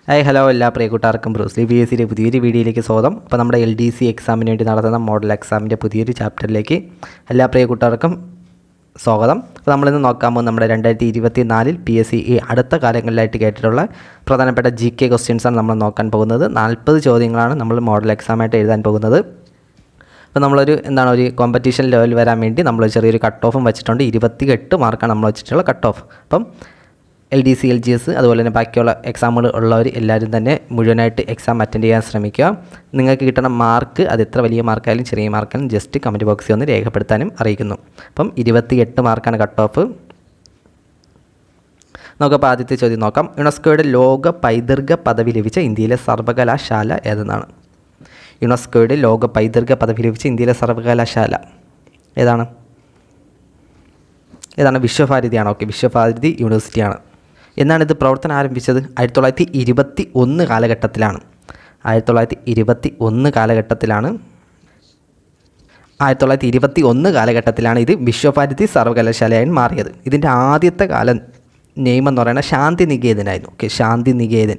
Hi hello എല്ലാ പ്രിയ കൂട്ടുകാർക്കും Bruce Lee B S സിയുടെ പുതിയൊരു വീഡിയോയിലേക്ക് സ്വാഗതം. അപ്പോൾ നമ്മുടെ LDC എക്സാമിന് വേണ്ടി നടത്തുന്ന മോഡൽ എക്സാമിൻ്റെ പുതിയൊരു ചാപ്റ്ററിലേക്ക് എല്ലാ പ്രിയ കൂട്ടുകാർക്കും സ്വാഗതം. അപ്പോൾ നമ്മളിന്ന് നോക്കാൻ പോകുന്നത് നമ്മുടെ 2024 PSC ഈ അടുത്ത കാലങ്ങളിലായിട്ട് കേട്ടിട്ടുള്ള പ്രധാനപ്പെട്ട GK ക്വസ്റ്റ്യൻസാണ് നമ്മൾ നോക്കാൻ പോകുന്നത്. 40 ചോദ്യങ്ങളാണ് നമ്മൾ മോഡൽ എക്സാമായിട്ട് എഴുതാൻ പോകുന്നത്. അപ്പോൾ നമ്മളൊരു ഒരു കോമ്പറ്റീഷൻ ലെവൽ വരാൻ വേണ്ടി നമ്മൾ ചെറിയൊരു കട്ട് ഓഫും വെച്ചിട്ടുണ്ട്. 28 മാർക്കാണ് നമ്മൾ വെച്ചിട്ടുള്ള കട്ട് ഓഫ്. അപ്പം LDC LGS അതുപോലെ തന്നെ ബാക്കിയുള്ള എക്സാമുകൾ ഉള്ളവർ എല്ലാവരും തന്നെ മുഴുവനായിട്ട് എക്സാം അറ്റൻഡ് ചെയ്യാൻ ശ്രമിക്കുക. നിങ്ങൾക്ക് കിട്ടുന്ന മാർക്ക് അത് എത്ര വലിയ മാർക്കായാലും ചെറിയ മാർക്കായാലും ജസ്റ്റ് കമൻറ്റ് ബോക്സിൽ ഒന്ന് രേഖപ്പെടുത്താനും അറിയിക്കുന്നു. അപ്പം 28 മാർക്കാണ് കട്ട് ഓഫ്. നമുക്കപ്പോൾ ആദ്യത്തെ ചോദ്യം നോക്കാം. യുനെസ്കോയുടെ ലോക പൈതൃക പദവി ലഭിച്ച ഇന്ത്യയിലെ സർവകലാശാല ഏതെന്നാണ്? യുനെസ്കോയുടെ ലോക പൈതൃക പദവി ലഭിച്ച ഇന്ത്യയിലെ സർവകലാശാല ഏതാണ്? വിശ്വഭാരതിയാണ്. ഓക്കെ, വിശ്വഭാരതി യൂണിവേഴ്സിറ്റിയാണ്. എന്നാണ് ഇത് പ്രവർത്തനം ആരംഭിച്ചത്? 1921 കാലഘട്ടത്തിലാണ്. 1921 കാലഘട്ടത്തിലാണ് ഇത് വിശ്വഭാരതി സർവകലാശാലയായി മാറിയത്. ഇതിൻ്റെ ആദ്യത്തെ കാലം നെയിം എന്ന് പറയുന്നത് ശാന്തി നികേതനായിരുന്നു. ഓക്കെ, ശാന്തി നികേതൻ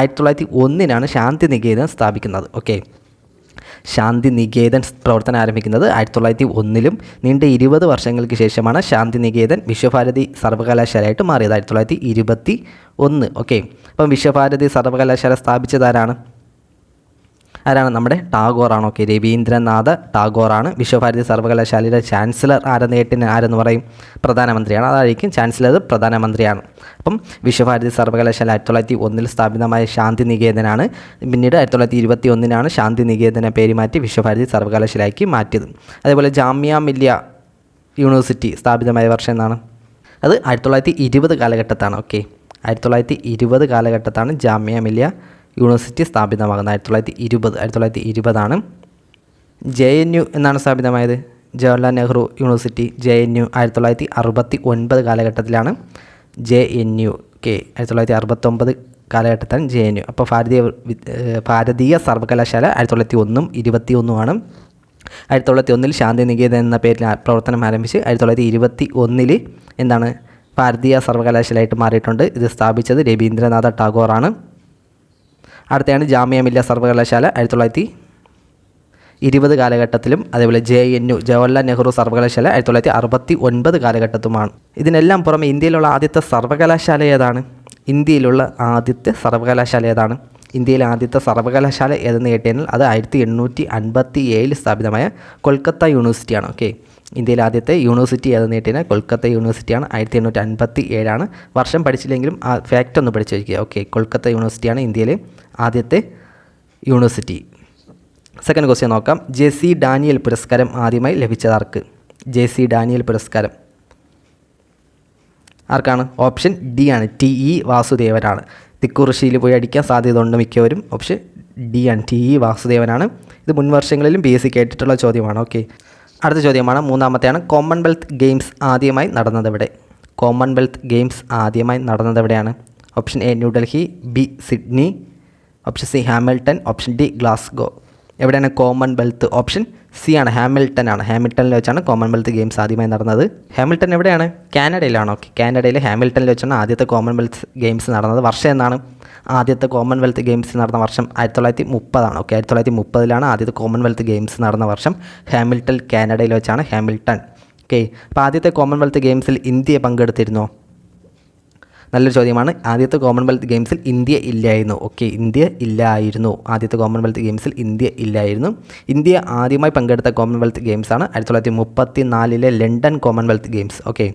1901 ശാന്തി നികേതൻ സ്ഥാപിക്കുന്നത്. ഓക്കെ, ശാന്തി നികേതൻ പ്രവർത്തനം ആരംഭിക്കുന്നത് 1901 നീണ്ട 20 വർഷങ്ങൾക്ക് ശേഷമാണ് ശാന്തി നികേതൻ വിശ്വഭാരതി സർവകലാശാലയായിട്ട് മാറിയത് 1921. ഓക്കെ, അപ്പം വിശ്വഭാരതി സർവകലാശാല സ്ഥാപിച്ചത് ആരാണ്? നമ്മുടെ ടാഗോറാണ്. ഓക്കെ, രവീന്ദ്രനാഥ ടാഗോറാണ് വിശ്വഭാരതി സർവകലാശാലയുടെ ചാൻസലർ. ആരെന്ന് പറയും? പ്രധാനമന്ത്രിയാണ്. അതായിരിക്കും ചാൻസലർ, പ്രധാനമന്ത്രിയാണ്. അപ്പം വിശ്വഭാരതി സർവകലാശാല 1901 സ്ഥാപിതമായ ശാന്തി നികേതനാണ്. പിന്നീട് 1921 ശാന്തി നികേതനെ പേര് മാറ്റി വിശ്വഭാരതി സർവകലാശാലയ്ക്ക് മാറ്റിയത്. അതേപോലെ ജാമിയ മില്ലിയ യൂണിവേഴ്സിറ്റി സ്ഥാപിതമായ വർഷം എന്നാണ്? അത് 1920 കാലഘട്ടത്താണ്. ഓക്കെ, 1920 കാലഘട്ടത്താണ് ജാമിയ മില്ലിയ യൂണിവേഴ്സിറ്റി സ്ഥാപിതമാകുന്നത്. 1920 JNU എന്നാണ് സ്ഥാപിതമായത്? ജവഹർലാൽ നെഹ്റു യൂണിവേഴ്സിറ്റി JNU 1969 കാലഘട്ടത്തിലാണ് JNU. ഓക്കെ, 1969 കാലഘട്ടത്തിലാണ് JNU. അപ്പോൾ ഭാരതീയ സർവകലാശാല 1901 21 1901 ശാന്തി നികേതൻ എന്ന പേരിൽ പ്രവർത്തനം ആരംഭിച്ച് 1921 ഭാരതീയ സർവകലാശാലയായിട്ട് മാറിയിട്ടുണ്ട്. ഇത് സ്ഥാപിച്ചത് രവീന്ദ്രനാഥ ടാഗോറാണ്. അടുത്തയാണ് ജാമിയ മില്ലിയ സർവകലാശാല 1920 കാലഘട്ടത്തിലും. അതേപോലെ JNU ജവഹർലാൽ നെഹ്റു സർവകലാശാല 1969 കാലഘട്ടത്തുമാണ്. ഇതിനെല്ലാം പുറമെ ഇന്ത്യയിലുള്ള ആദ്യത്തെ സർവകലാശാല ഏതാണ്? ഇന്ത്യയിലെ ആദ്യത്തെ സർവകലാശാല ഏതെന്ന് കേട്ടുകഴിഞ്ഞാൽ അത് 1857 സ്ഥാപിതമായ കൊൽക്കത്ത യൂണിവേഴ്സിറ്റിയാണ്. ഓക്കെ, ഇന്ത്യയിലെ ആദ്യത്തെ യൂണിവേഴ്സിറ്റി ഏതെന്ന് കേട്ടുകഴിഞ്ഞാൽ കൊൽക്കത്ത യൂണിവേഴ്സിറ്റിയാണ്. 1857 വർഷം പഠിച്ചില്ലെങ്കിലും ആ ഫാക്റ്റ് ഒന്ന് പഠിച്ചു വയ്ക്കുക. ഓക്കെ, കൊൽക്കത്ത യൂണിവേഴ്സിറ്റിയാണ് ഇന്ത്യയിലെ ആദ്യത്തെ യൂണിവേഴ്സിറ്റി. സെക്കൻഡ് ക്വസ്റ്റ്യൻ നോക്കാം. JC ഡാനിയൽ പുരസ്കാരം ആദ്യമായി ലഭിച്ചതാർക്ക്? JC ഡാനിയൽ പുരസ്കാരം ആർക്കാണ്? ഓപ്ഷൻ D ആണ്, TE വാസുദേവനാണ്. തിക്കുറിശ്ശിയിൽ പോയി അടിക്കാൻ സാധ്യത ഉണ്ട് മിക്കവരും. ഓപ്ഷൻ D ആണ്, TE വാസുദേവനാണ്. ഇത് മുൻ വർഷങ്ങളിലും PSC കേട്ടിട്ടുള്ള ചോദ്യമാണ്. ഓക്കെ, അടുത്ത ചോദ്യമാണ്, മൂന്നാമത്തെയാണ്. കോമൺവെൽത്ത് ഗെയിംസ് ആദ്യമായി നടന്നതെവിടെ? കോമൺവെൽത്ത് ഗെയിംസ് ആദ്യമായി നടന്നതെവിടെയാണ്? Option A New Delhi, B Sydney, option C Hamilton, option D Glasgow. എവിടെയാണ് കോമൺവെൽത്ത്? ഓപ്ഷൻ C ആണ്, ഹാമിൽട്ടൺ ആണ്. ഹാമിൽട്ടണിൽ വെച്ചാണ് കോമൺവെൽത്ത് ഗെയിംസ് ആദ്യമായി നടന്നത്. ഹാമിൽട്ടൺ എവിടെയാണ്? കാനഡയിലാണ്. ഓക്കെ, കാനഡയിലെ ഹാമിൽട്ടണിൽ വെച്ചാണ് ആദ്യത്തെ കോമൺവെൽത്ത് ഗെയിംസ് നടന്നത്. വർഷം എന്നാണ്? ആദ്യത്തെ കോമൺവെൽത്ത് ഗെയിംസ് നടന്ന വർഷം 1930. ഓക്കെ, 1930 ആദ്യത്തെ കോമൺവെൽത്ത് ഗെയിംസ് നടന്ന വർഷം. ഹാമിൽട്ടൺ കാനഡയിൽ വെച്ചാണ് ഹാമിൽട്ടൺ. ഓക്കെ, അപ്പോൾ ആദ്യത്തെ കോമൺവെൽത്ത് ഗെയിംസിൽ ഇന്ത്യ പങ്കെടുത്തിരുന്നോ? നല്ലൊരു ചോദ്യമാണ്. ആദ്യത്തെ കോമൺവെൽത്ത് ഗെയിംസിൽ ഇന്ത്യ ഇല്ലായിരുന്നു. ഓക്കെ, ഇന്ത്യ ഇല്ലായിരുന്നു. ആദ്യത്തെ കോമൺവെൽത്ത് ഗെയിംസിൽ ഇന്ത്യ ഇല്ലായിരുന്നു. ഇന്ത്യ ആദ്യമായി പങ്കെടുത്ത കോമൺവെൽത്ത് ഗെയിംസാണ് 1934 London Commonwealth games. Okay,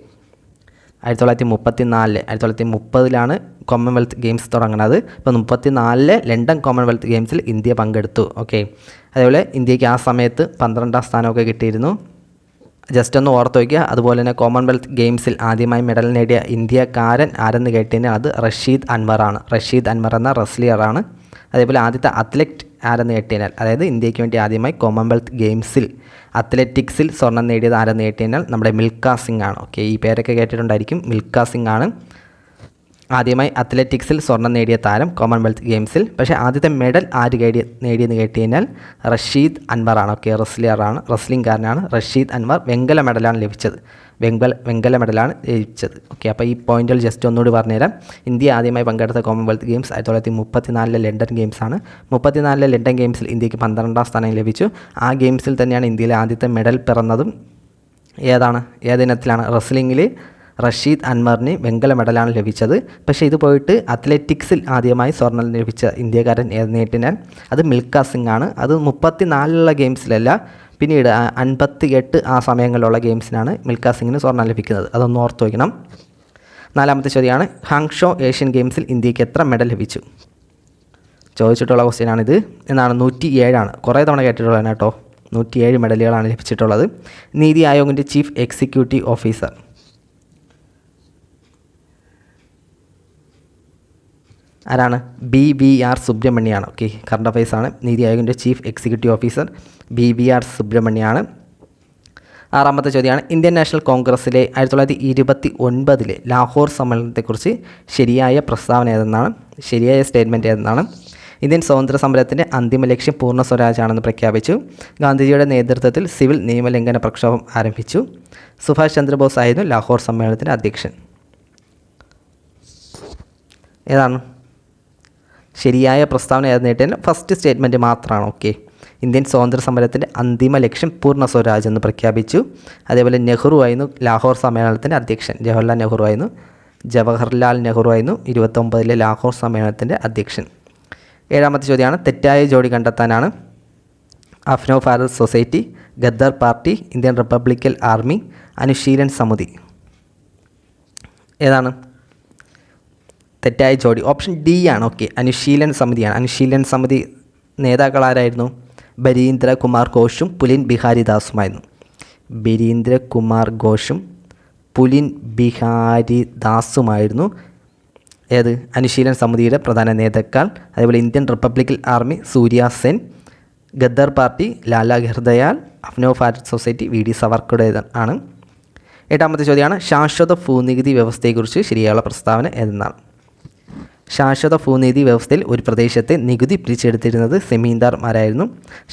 1930 Commonwealth games തുടങ്ങുന്നത്. ഇപ്പോൾ 34 ലണ്ടൻ കോമൺവെൽത്ത് ഗെയിംസിൽ ഇന്ത്യ പങ്കെടുത്തു. ഓക്കെ, അതേപോലെ ഇന്ത്യക്ക് ആ സമയത്ത് 12ാം സ്ഥാനമൊക്കെ കിട്ടിയിരുന്നു. ജസ്റ്റ് ഒന്ന് ഓർത്ത് വയ്ക്കുക. അതുപോലെ തന്നെ കോമൺവെൽത്ത് ഗെയിംസിൽ ആദ്യമായി മെഡൽ നേടിയ ഇന്ത്യക്കാരൻ ആരെന്ന് കേട്ടുകഴിഞ്ഞാൽ അത് റഷീദ് അൻവറാണ്. റഷീദ് അൻവർ എന്ന റെസ്ലിയറാണ്. അതേപോലെ ആദ്യത്തെ അത്ലറ്റ് ആരെന്ന് കേട്ടുകഴിഞ്ഞാൽ, അതായത് ഇന്ത്യക്ക് വേണ്ടി ആദ്യമായി കോമൺവെൽത്ത് ഗെയിംസിൽ അത്ലറ്റിക്സിൽ സ്വർണം നേടിയത് ആരെന്ന് കേട്ടുകഴിഞ്ഞാൽ നമ്മുടെ മിൽഖ സിംഗ് ആണ്. ഓക്കെ, ഈ പേരൊക്കെ കേട്ടിട്ടുണ്ടായിരിക്കും. മിൽഖ സിംഗ് ആണ് ആദ്യമായി അത്ലറ്റിക്സിൽ സ്വർണം നേടിയ താരം കോമൺവെൽത്ത് ഗെയിംസിൽ. പക്ഷേ ആദ്യത്തെ മെഡൽ നേടിയെന്ന് കേട്ട് കഴിഞ്ഞാൽ റഷീദ് അൻവറാണ്. ഓക്കെ, റെസ്ലിംഗുകാരനാണ് റഷീദ് അൻവർ. വെങ്കല മെഡലാണ് ലഭിച്ചത്. വെങ്കല മെഡലാണ് ലഭിച്ചത്. ഓക്കെ, അപ്പോൾ ഈ പോയിന്റുകൾ ജസ്റ്റ് ഒന്നുകൂടി പറഞ്ഞുതരാം. ഇന്ത്യ ആദ്യമായി പങ്കെടുത്ത കോമൺവെൽത്ത് ഗെയിംസ് 1934 ലണ്ടൻ ഗെയിംസാണ്. 34 ലണ്ടൻ ഗെയിംസിൽ ഇന്ത്യക്ക് 12ാം സ്ഥാനം ലഭിച്ചു. ആ ഗെയിംസിൽ തന്നെയാണ് ഇന്ത്യയിലെ ആദ്യത്തെ മെഡൽ പിറന്നതും. ഏതിനത്തിലാണ്? റെസ്ലിംഗിൽ റഷീദ് അൻവറിന് വെങ്കല മെഡലാണ് ലഭിച്ചത്. പക്ഷേ ഇത് പോയിട്ട് അത്ലറ്റിക്സിൽ ആദ്യമായി സ്വർണ്ണം ലഭിച്ച ഇന്ത്യക്കാരൻ നേടിയാൽ അത് മിൽഖ സിംഗ് ആണ്. അത് 34 ഗെയിംസിലല്ല, പിന്നീട് 58 ആ സമയങ്ങളിലുള്ള ഗെയിംസിനാണ് മിൽഖ സിംഗിന് സ്വർണ്ണം ലഭിക്കുന്നത്. അതൊന്ന് ഓർത്ത് വയ്ക്കണം. 4ാമത്തെ ചോദ്യമാണ്, ഹാങ്ഷോ ഏഷ്യൻ ഗെയിംസിൽ ഇന്ത്യക്ക് എത്ര മെഡൽ ലഭിച്ചു? ചോദിച്ചിട്ടുള്ള ക്വസ്റ്റ്യനാണിത്. എന്നാണ് 107 കുറേ തവണ കേട്ടിട്ടുള്ളതാണ് കേട്ടോ. 107 മെഡലുകളാണ് ലഭിച്ചിട്ടുള്ളത്. നീതി ആയോഗിൻ്റെ ചീഫ് എക്സിക്യൂട്ടീവ് ഓഫീസർ ആരാണ്? BVR സുബ്രഹ്മണ്യാണ്. ഓക്കെ, കറണ്ട് അഫയേഴ്സാണ്. നീതി ആയോഗിൻ്റെ ചീഫ് എക്സിക്യൂട്ടീവ് ഓഫീസർ BVR സുബ്രഹ്മണ്യാണ്. 6ാമത്തെ ചോദ്യമാണ്, ഇന്ത്യൻ നാഷണൽ കോൺഗ്രസ്സിലെ 1929 ലാഹോർ സമ്മേളനത്തെക്കുറിച്ച് ശരിയായ പ്രസ്താവന ഏതെന്നാണ്? ശരിയായ സ്റ്റേറ്റ്മെൻറ്റ് ഏതെന്നാണ്? ഇന്ത്യൻ സ്വാതന്ത്ര്യ സമരത്തിൻ്റെ അന്തിമ ലക്ഷ്യം പൂർണ്ണ സ്വരാജാണെന്ന് പ്രഖ്യാപിച്ചു. ഗാന്ധിജിയുടെ നേതൃത്വത്തിൽ സിവിൽ നിയമലംഘന പ്രക്ഷോഭം ആരംഭിച്ചു. സുഭാഷ് ചന്ദ്രബോസ് ആയിരുന്നു ലാഹോർ സമ്മേളനത്തിൻ്റെ അധ്യക്ഷൻ. ഏതാണ് ശരിയായ പ്രസ്താവന? ഏതെന്ന് ഫസ്റ്റ് സ്റ്റേറ്റ്മെൻറ്റ് മാത്രമാണ്. ഓക്കെ, ഇന്ത്യൻ സ്വാതന്ത്ര്യ സമരത്തിൻ്റെ അന്തിമ ലക്ഷ്യം പൂർണ്ണ സ്വരാജ് എന്ന് പ്രഖ്യാപിച്ചു. അതേപോലെ നെഹ്റു ആയിരുന്നു ലാഹോർ സമ്മേളനത്തിൻ്റെ അധ്യക്ഷൻ. ജവഹർലാൽ നെഹ്റു ആയിരുന്നു 29 ലാഹോർ സമ്മേളനത്തിൻ്റെ അധ്യക്ഷൻ. 7ാമത്തെ ചോദ്യമാണ്, തെറ്റായ ജോഡി കണ്ടെത്താനാണ്. അഫ്നോ Bharat society, Ghadar party, Indian republican army, Anushilan Samiti. ഏതാണ് തെറ്റായ ജോഡി? ഓപ്ഷൻ ഡി ആണ്. ഓക്കെ, അനുശീലൻ സമിതിയാണ്. അനുശീലൻ സമിതി നേതാക്കൾ ആരായിരുന്നു? ബരീന്ദ്ര കുമാർ ഘോഷും പുലിൻ ബിഹാരി ദാസുമായിരുന്നു. ബരീന്ദ്ര കുമാർ ഘോഷും പുലിൻ ബിഹാരി ദാസുമായിരുന്നു അനുശീലൻ സമിതിയുടെ പ്രധാന നേതാക്കൾ. അതേപോലെ Indian republican army Surya Sen, Ghadar party Lala Hardayal, അഫ്നോ ഭാരത് സൊസൈറ്റി VD സവർക്കറുടേത് ആണ്. 8ാമത്തെ ചോദ്യമാണ്, ശാശ്വത ഭൂനികുതി വ്യവസ്ഥയെക്കുറിച്ച് ശരിയായുള്ള പ്രസ്താവന ഏതെന്നാണ്? ശാശ്വത ഭൂനികുതി വ്യവസ്ഥയിൽ ഒരു പ്രദേശത്തെ നികുതി പിരിച്ചെടുത്തിരുന്നത് സെമീന്ദാർമാരായിരുന്നു.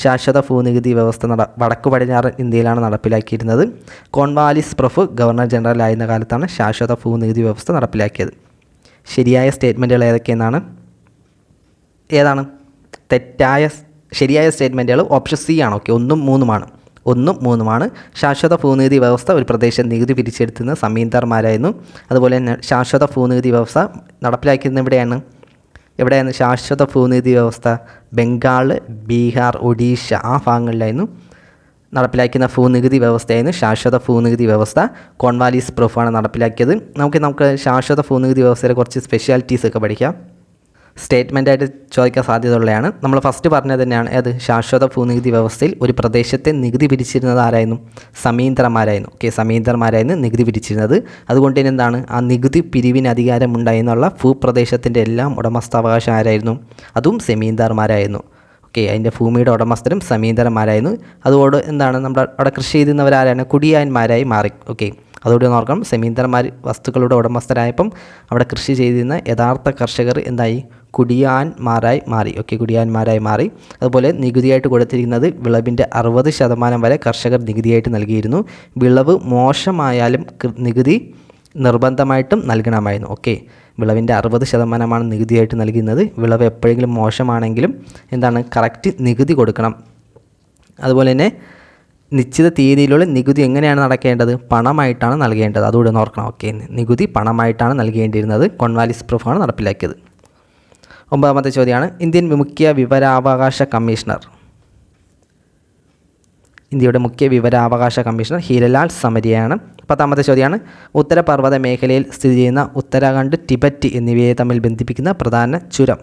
ശാശ്വത ഭൂനികുതി വ്യവസ്ഥ വടക്കു പടിഞ്ഞാറൻ ഇന്ത്യയിലാണ് നടപ്പിലാക്കിയിരുന്നത്. കോൺവാലിസ് പ്രഭു ഗവർണർ ജനറൽ ആയിരുന്ന കാലത്താണ് ശാശ്വത ഭൂനികുതി വ്യവസ്ഥ നടപ്പിലാക്കിയത്. ശരിയായ സ്റ്റേറ്റ്മെൻറ്റുകൾ ഏതാണ്? ശരിയായ സ്റ്റേറ്റ്മെൻറ്റുകൾ ഓപ്ഷൻ സി ആണ്. ഓക്കെ, 1ഉം 3ഉമാണ്. ശാശ്വത ഭൂനികുതി വ്യവസ്ഥ ഒരു പ്രദേശം നികുതി പിരിച്ചെടുത്തുന്ന സമീന്ദാർമാരായിരുന്നു. അതുപോലെ തന്നെ ശാശ്വത ഭൂനികുതി വ്യവസ്ഥ നടപ്പിലാക്കുന്നത് എവിടെയാണ് ശാശ്വത ഭൂനികുതി വ്യവസ്ഥ? ബംഗാൾ, ബീഹാർ, ഒഡീഷ ആ ഭാഗങ്ങളിലായിരുന്നു നടപ്പിലാക്കുന്ന ഭൂനികുതി വ്യവസ്ഥയായിരുന്നു ശാശ്വത ഭൂനികുതി വ്യവസ്ഥ. കോൺവാലിസ് പ്രഭുവാണ് നടപ്പിലാക്കിയത്. നമുക്ക് ശാശ്വത ഭൂനികുതി വ്യവസ്ഥയിലെ കുറച്ച് സ്പെഷ്യാലിറ്റീസ് ഒക്കെ പഠിക്കാം. സ്റ്റേറ്റ്മെൻറ്റായിട്ട് ചോദിക്കാൻ സാധ്യതയുള്ളതാണ്. നമ്മൾ ഫസ്റ്റ് പറഞ്ഞത് തന്നെയാണ്. ശാശ്വത ഭൂനികുതി വ്യവസ്ഥയിൽ ഒരു പ്രദേശത്തെ നികുതി പിരിച്ചിരുന്നത് ആരായിരുന്നു? സമീന്ദർമാരായിരുന്നു. ഓക്കെ, സമീന്ദർമാരായിരുന്നു നികുതി പിരിച്ചിരുന്നത്. അതുകൊണ്ട് തന്നെ എന്താണ്, ആ നികുതി പിരിവിന് അധികാരമുണ്ടായിരുന്നുള്ള ഭൂപ്രദേശത്തിൻ്റെ എല്ലാം ഉടമസ്ഥാവകാശം ആരായിരുന്നു? അതും സമീന്ദർമാരായിരുന്നു. ഓക്കെ, അതിൻ്റെ ഭൂമിയുടെ ഉടമസ്ഥരും സമീന്ദർമാരായിരുന്നു. അതുകൊണ്ട് എന്താണ്, നമ്മുടെ അവിടെ കൃഷി ചെയ്യുന്നവരാരാണ്? കുടിയാന്മാരായി മാറി. ഓക്കെ, അതോടെ നോക്കണം, സെമീന്ദർമാർ വസ്തുക്കളുടെ ഉടമസ്ഥരായപ്പം അവിടെ കൃഷി ചെയ്തിരുന്ന യഥാർത്ഥ കർഷകർ എന്തായി? കുടിയാന്മാരായി മാറി. ഓക്കെ, കുടിയാന്മാരായി മാറി. അതുപോലെ നികുതിയായിട്ട് കൊടുത്തിരിക്കുന്നത് വിളവിൻ്റെ 60% വരെ കർഷകർ നികുതിയായിട്ട് നൽകിയിരുന്നു. വിളവ് മോശമായാലും നികുതി നിർബന്ധമായിട്ടും നൽകണമായിരുന്നു. ഓക്കെ, വിളവിൻ്റെ 60% നികുതിയായിട്ട് നൽകുന്നത്. വിളവ് എപ്പോഴെങ്കിലും മോശമാണെങ്കിലും എന്താണ്, കറക്റ്റ് നികുതി കൊടുക്കണം. അതുപോലെ തന്നെ നിശ്ചിത തീയതിയിലുള്ള നികുതി എങ്ങനെയാണ് നടക്കേണ്ടത്? പണമായിട്ടാണ് നൽകേണ്ടത്. അതുകൂടെ ഓർക്കണം. ഓക്കെ, നികുതി പണമായിട്ടാണ് നൽകേണ്ടിയിരുന്നത്. കോൺവാലിസ് പ്രഭുവാണ് നടപ്പിലാക്കിയത്. 9ാമത്തെ ചോദ്യമാണ്, ഇന്ത്യൻ മുഖ്യ വിവരാവകാശ കമ്മീഷണർ. ഇന്ത്യയുടെ മുഖ്യ വിവരാവകാശ കമ്മീഷണർ ഹീരലാൽ സമരിയാണ്. 10ാമത്തെ ചോദ്യമാണ്, ഉത്തരപർവ്വത മേഖലയിൽ സ്ഥിതി ചെയ്യുന്ന ഉത്തരാഖണ്ഡ്, ടിബറ്റ് എന്നിവയെ തമ്മിൽ ബന്ധിപ്പിക്കുന്ന പ്രധാന ചുരം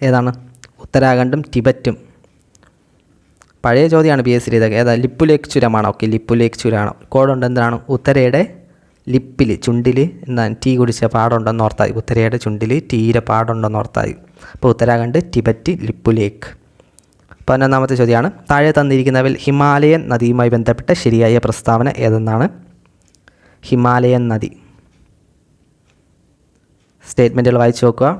ഏതാണ്? ഉത്തരാഖണ്ഡും ടിബറ്റും. പഴയ ചോദ്യമാണ് PSC ഇതൊക്കെ. ലിപ്പു ലേക്ക് ചുരമാണ്. ഓക്കെ, ലിപ്പു ലേക്ക് ചുരമാണ്. കോഡുണ്ട് എന്താണ്? ഉത്തരയുടെ ലിപ്പിൽ, ചുണ്ടിൽ എന്താണ് ടീ കുടിച്ച പാടുണ്ടെന്ന് ഓർത്താൽ. ഉത്തരയുടെ ചുണ്ടിൽ ടീയുടെ പാടുണ്ടെന്ന് ഓർത്താൽ. അപ്പോൾ ഉത്തരാഖണ്ഡ്, ടിബറ്റ്, ലിപ്പു ലേക്ക്. 11ാമത്തെ ചോദ്യമാണ്, താഴെ തന്നിരിക്കുന്നവയിൽ ഹിമാലയൻ നദിയുമായി ബന്ധപ്പെട്ട ശരിയായ പ്രസ്താവന ഏതെന്നാണ്? ഹിമാലയൻ നദി. സ്റ്റേറ്റ്മെൻറ്റുകൾ വായിച്ചു നോക്കുക.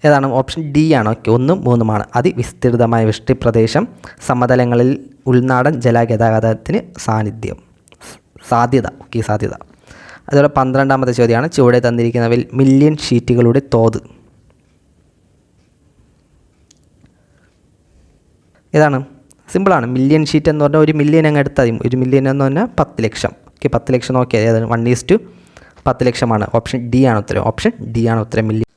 ഏതാണ്? ഓപ്ഷൻ ഡി ആണ്. ഓക്കെ, 1ഉം 3ഉമാണ്. അതിവിസ്തൃതമായ വൃഷ്ടിപ്രദേശം, സമതലങ്ങളിൽ ഉൾനാടൻ ജലഗതാഗതത്തിന് സാധ്യത. ഓക്കെ, സാധ്യത. അതുപോലെ 12ാമത്തെ ചോദ്യമാണ്, ചുവടെ തന്നിരിക്കുന്നവയിൽ മില്യൺ ഷീറ്റുകളുടെ തോത് ഏതാണ്? സിമ്പിളാണ്. മില്യൺ ഷീറ്റ് എന്ന് പറഞ്ഞാൽ 1 മില്യൺ അങ്ങ് എടുത്താൽ മതി. 1 മില്യൺ എന്ന് പറഞ്ഞാൽ 10 ലക്ഷം. ഓക്കെ, 10 ലക്ഷം നോക്കിയാൽ ഏതാണ്? 1:10 ലക്ഷമാണ്. ഓപ്ഷൻ ഡി ആണ് ഉത്തരം. ഓപ്ഷൻ ഡി ആണ് ഉത്തരം, മില്യൺ.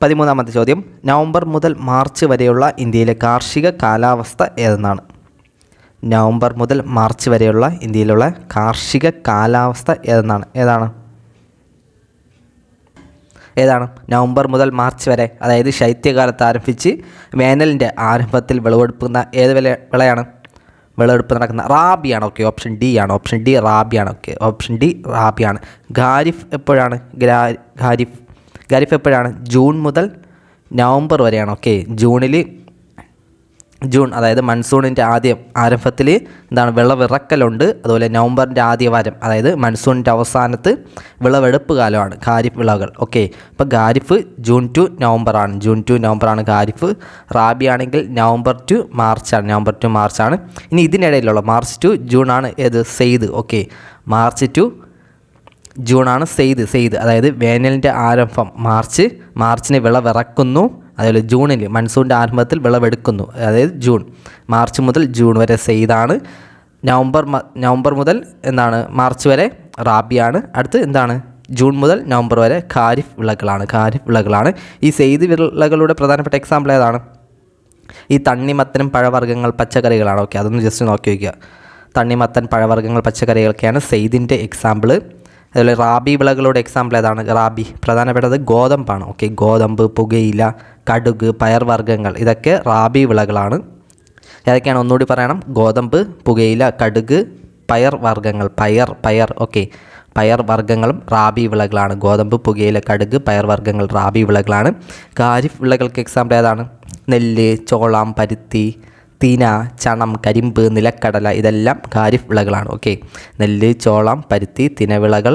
13ാമത്തെ ചോദ്യം, നവംബർ മുതൽ മാർച്ച് വരെയുള്ള ഇന്ത്യയിലെ കാർഷിക കാലാവസ്ഥ ഏതെന്നാണ്? നവംബർ മുതൽ മാർച്ച് വരെയുള്ള ഇന്ത്യയിലുള്ള കാർഷിക കാലാവസ്ഥ ഏതെന്നാണ്? ഏതാണ്? നവംബർ മുതൽ മാർച്ച് വരെ, അതായത് ശൈത്യകാലത്ത് ആരംഭിച്ച് വേനലിൻ്റെ ആരംഭത്തിൽ വിളവെടുക്കുന്ന ഏത് വിളയാണ്? വിളവെടുപ്പ് നടക്കുന്ന റാബിയാണ്. ഓക്കെ, ഓപ്ഷൻ ഡി ആണ്. ഓപ്ഷൻ ഡി റാബിയാണ്. ഓക്കെ, ഓപ്ഷൻ ഡി റാബിയാണ്. ഖാരിഫ് എപ്പോഴാണ്? ഖാരിഫ് എപ്പോഴാണ്? ജൂൺ മുതൽ നവംബർ വരെയാണ്. ഓക്കെ, ജൂൺ അതായത് മൺസൂണിൻ്റെ ആരംഭത്തിൽ എന്താണ്? വിളവിറക്കലുണ്ട്. അതുപോലെ നവംബറിൻ്റെ ആദ്യ വാരം, അതായത് മൺസൂണിൻ്റെ അവസാനത്ത് വിളവെടുപ്പ് കാലമാണ് ഖാരിഫ് വിളകൾ. ഓക്കെ, അപ്പോൾ ഖാരിഫ് ജൂൺ ടു നവംബറാണ് ഖാരിഫ്. റാബി ആണെങ്കിൽ നവംബർ ടു മാർച്ചാണ്. ഇനി ഇതിനിടയിലുള്ള മാർച്ച് ടു ജൂൺ ആണ് ഏത്? സെയ്ദ്. ഓക്കെ, മാർച്ച് ടു ജൂണാണ് സെയ്ദ്. അതായത് വേനലിൻ്റെ ആരംഭം മാർച്ചിന് വിളവിറക്കുന്നു. അതുപോലെ ജൂണിൽ മൺസൂണിൻ്റെ ആരംഭത്തിൽ വിളവെടുക്കുന്നു. അതായത് മാർച്ച് മുതൽ ജൂൺ വരെ സെയ്ദാണ്. നവംബർ മുതൽ എന്താണ്? മാർച്ച് വരെ റാബിയാണ്. അടുത്ത് എന്താണ്? ജൂൺ മുതൽ നവംബർ വരെ ഖാരിഫ് വിളകളാണ്. ഈ സെയ്ദ് വിളകളുടെ പ്രധാനപ്പെട്ട എക്സാമ്പിൾ ഏതാണ്? ഈ തണ്ണിമത്തനും പഴവർഗ്ഗങ്ങൾ, പച്ചക്കറികളാണ്. ഓക്കെ, അതൊന്ന് ജസ്റ്റ് നോക്കി വയ്ക്കുക. തണ്ണിമത്തൻ, പഴവർഗ്ഗങ്ങൾ, പച്ചക്കറികളൊക്കെയാണ് സെയ്ദിൻ്റെ എക്സാമ്പിൾ. അതുപോലെ റാബി വിളകളുടെ എക്സാമ്പിൾ ഏതാണ്? റാബി പ്രധാനപ്പെട്ടത് ഗോതമ്പാണ്. ഓക്കെ, ഗോതമ്പ്, പുകയില, കടുക്, പയർവർഗ്ഗങ്ങൾ, ഇതൊക്കെ റാബി വിളകളാണ്. ഏതൊക്കെയാണ്? ഒന്നുകൂടി പറയണം. ഗോതമ്പ്, പുകയില, കടുക്, പയർവർഗ്ഗങ്ങൾ. ഓക്കെ, പയർവർഗ്ഗങ്ങളും റാബി വിളകളാണ്. ഗോതമ്പ്, പുകയില, കടുക്, പയർവർഗ്ഗങ്ങൾ റാബി വിളകളാണ്. ഖാരിഫ് വിളകൾക്ക് എക്സാമ്പിൾ ഏതാണ്? നെല്ല്, ചോളം, പരുത്തി, തിന, ചണം, കരിമ്പ്, നിലക്കടല, ഇതെല്ലാം ഖാരിഫ് വിളകളാണ്. ഓക്കെ, നെല്ല്, ചോളം, പരുത്തി, തിനവിളകൾ,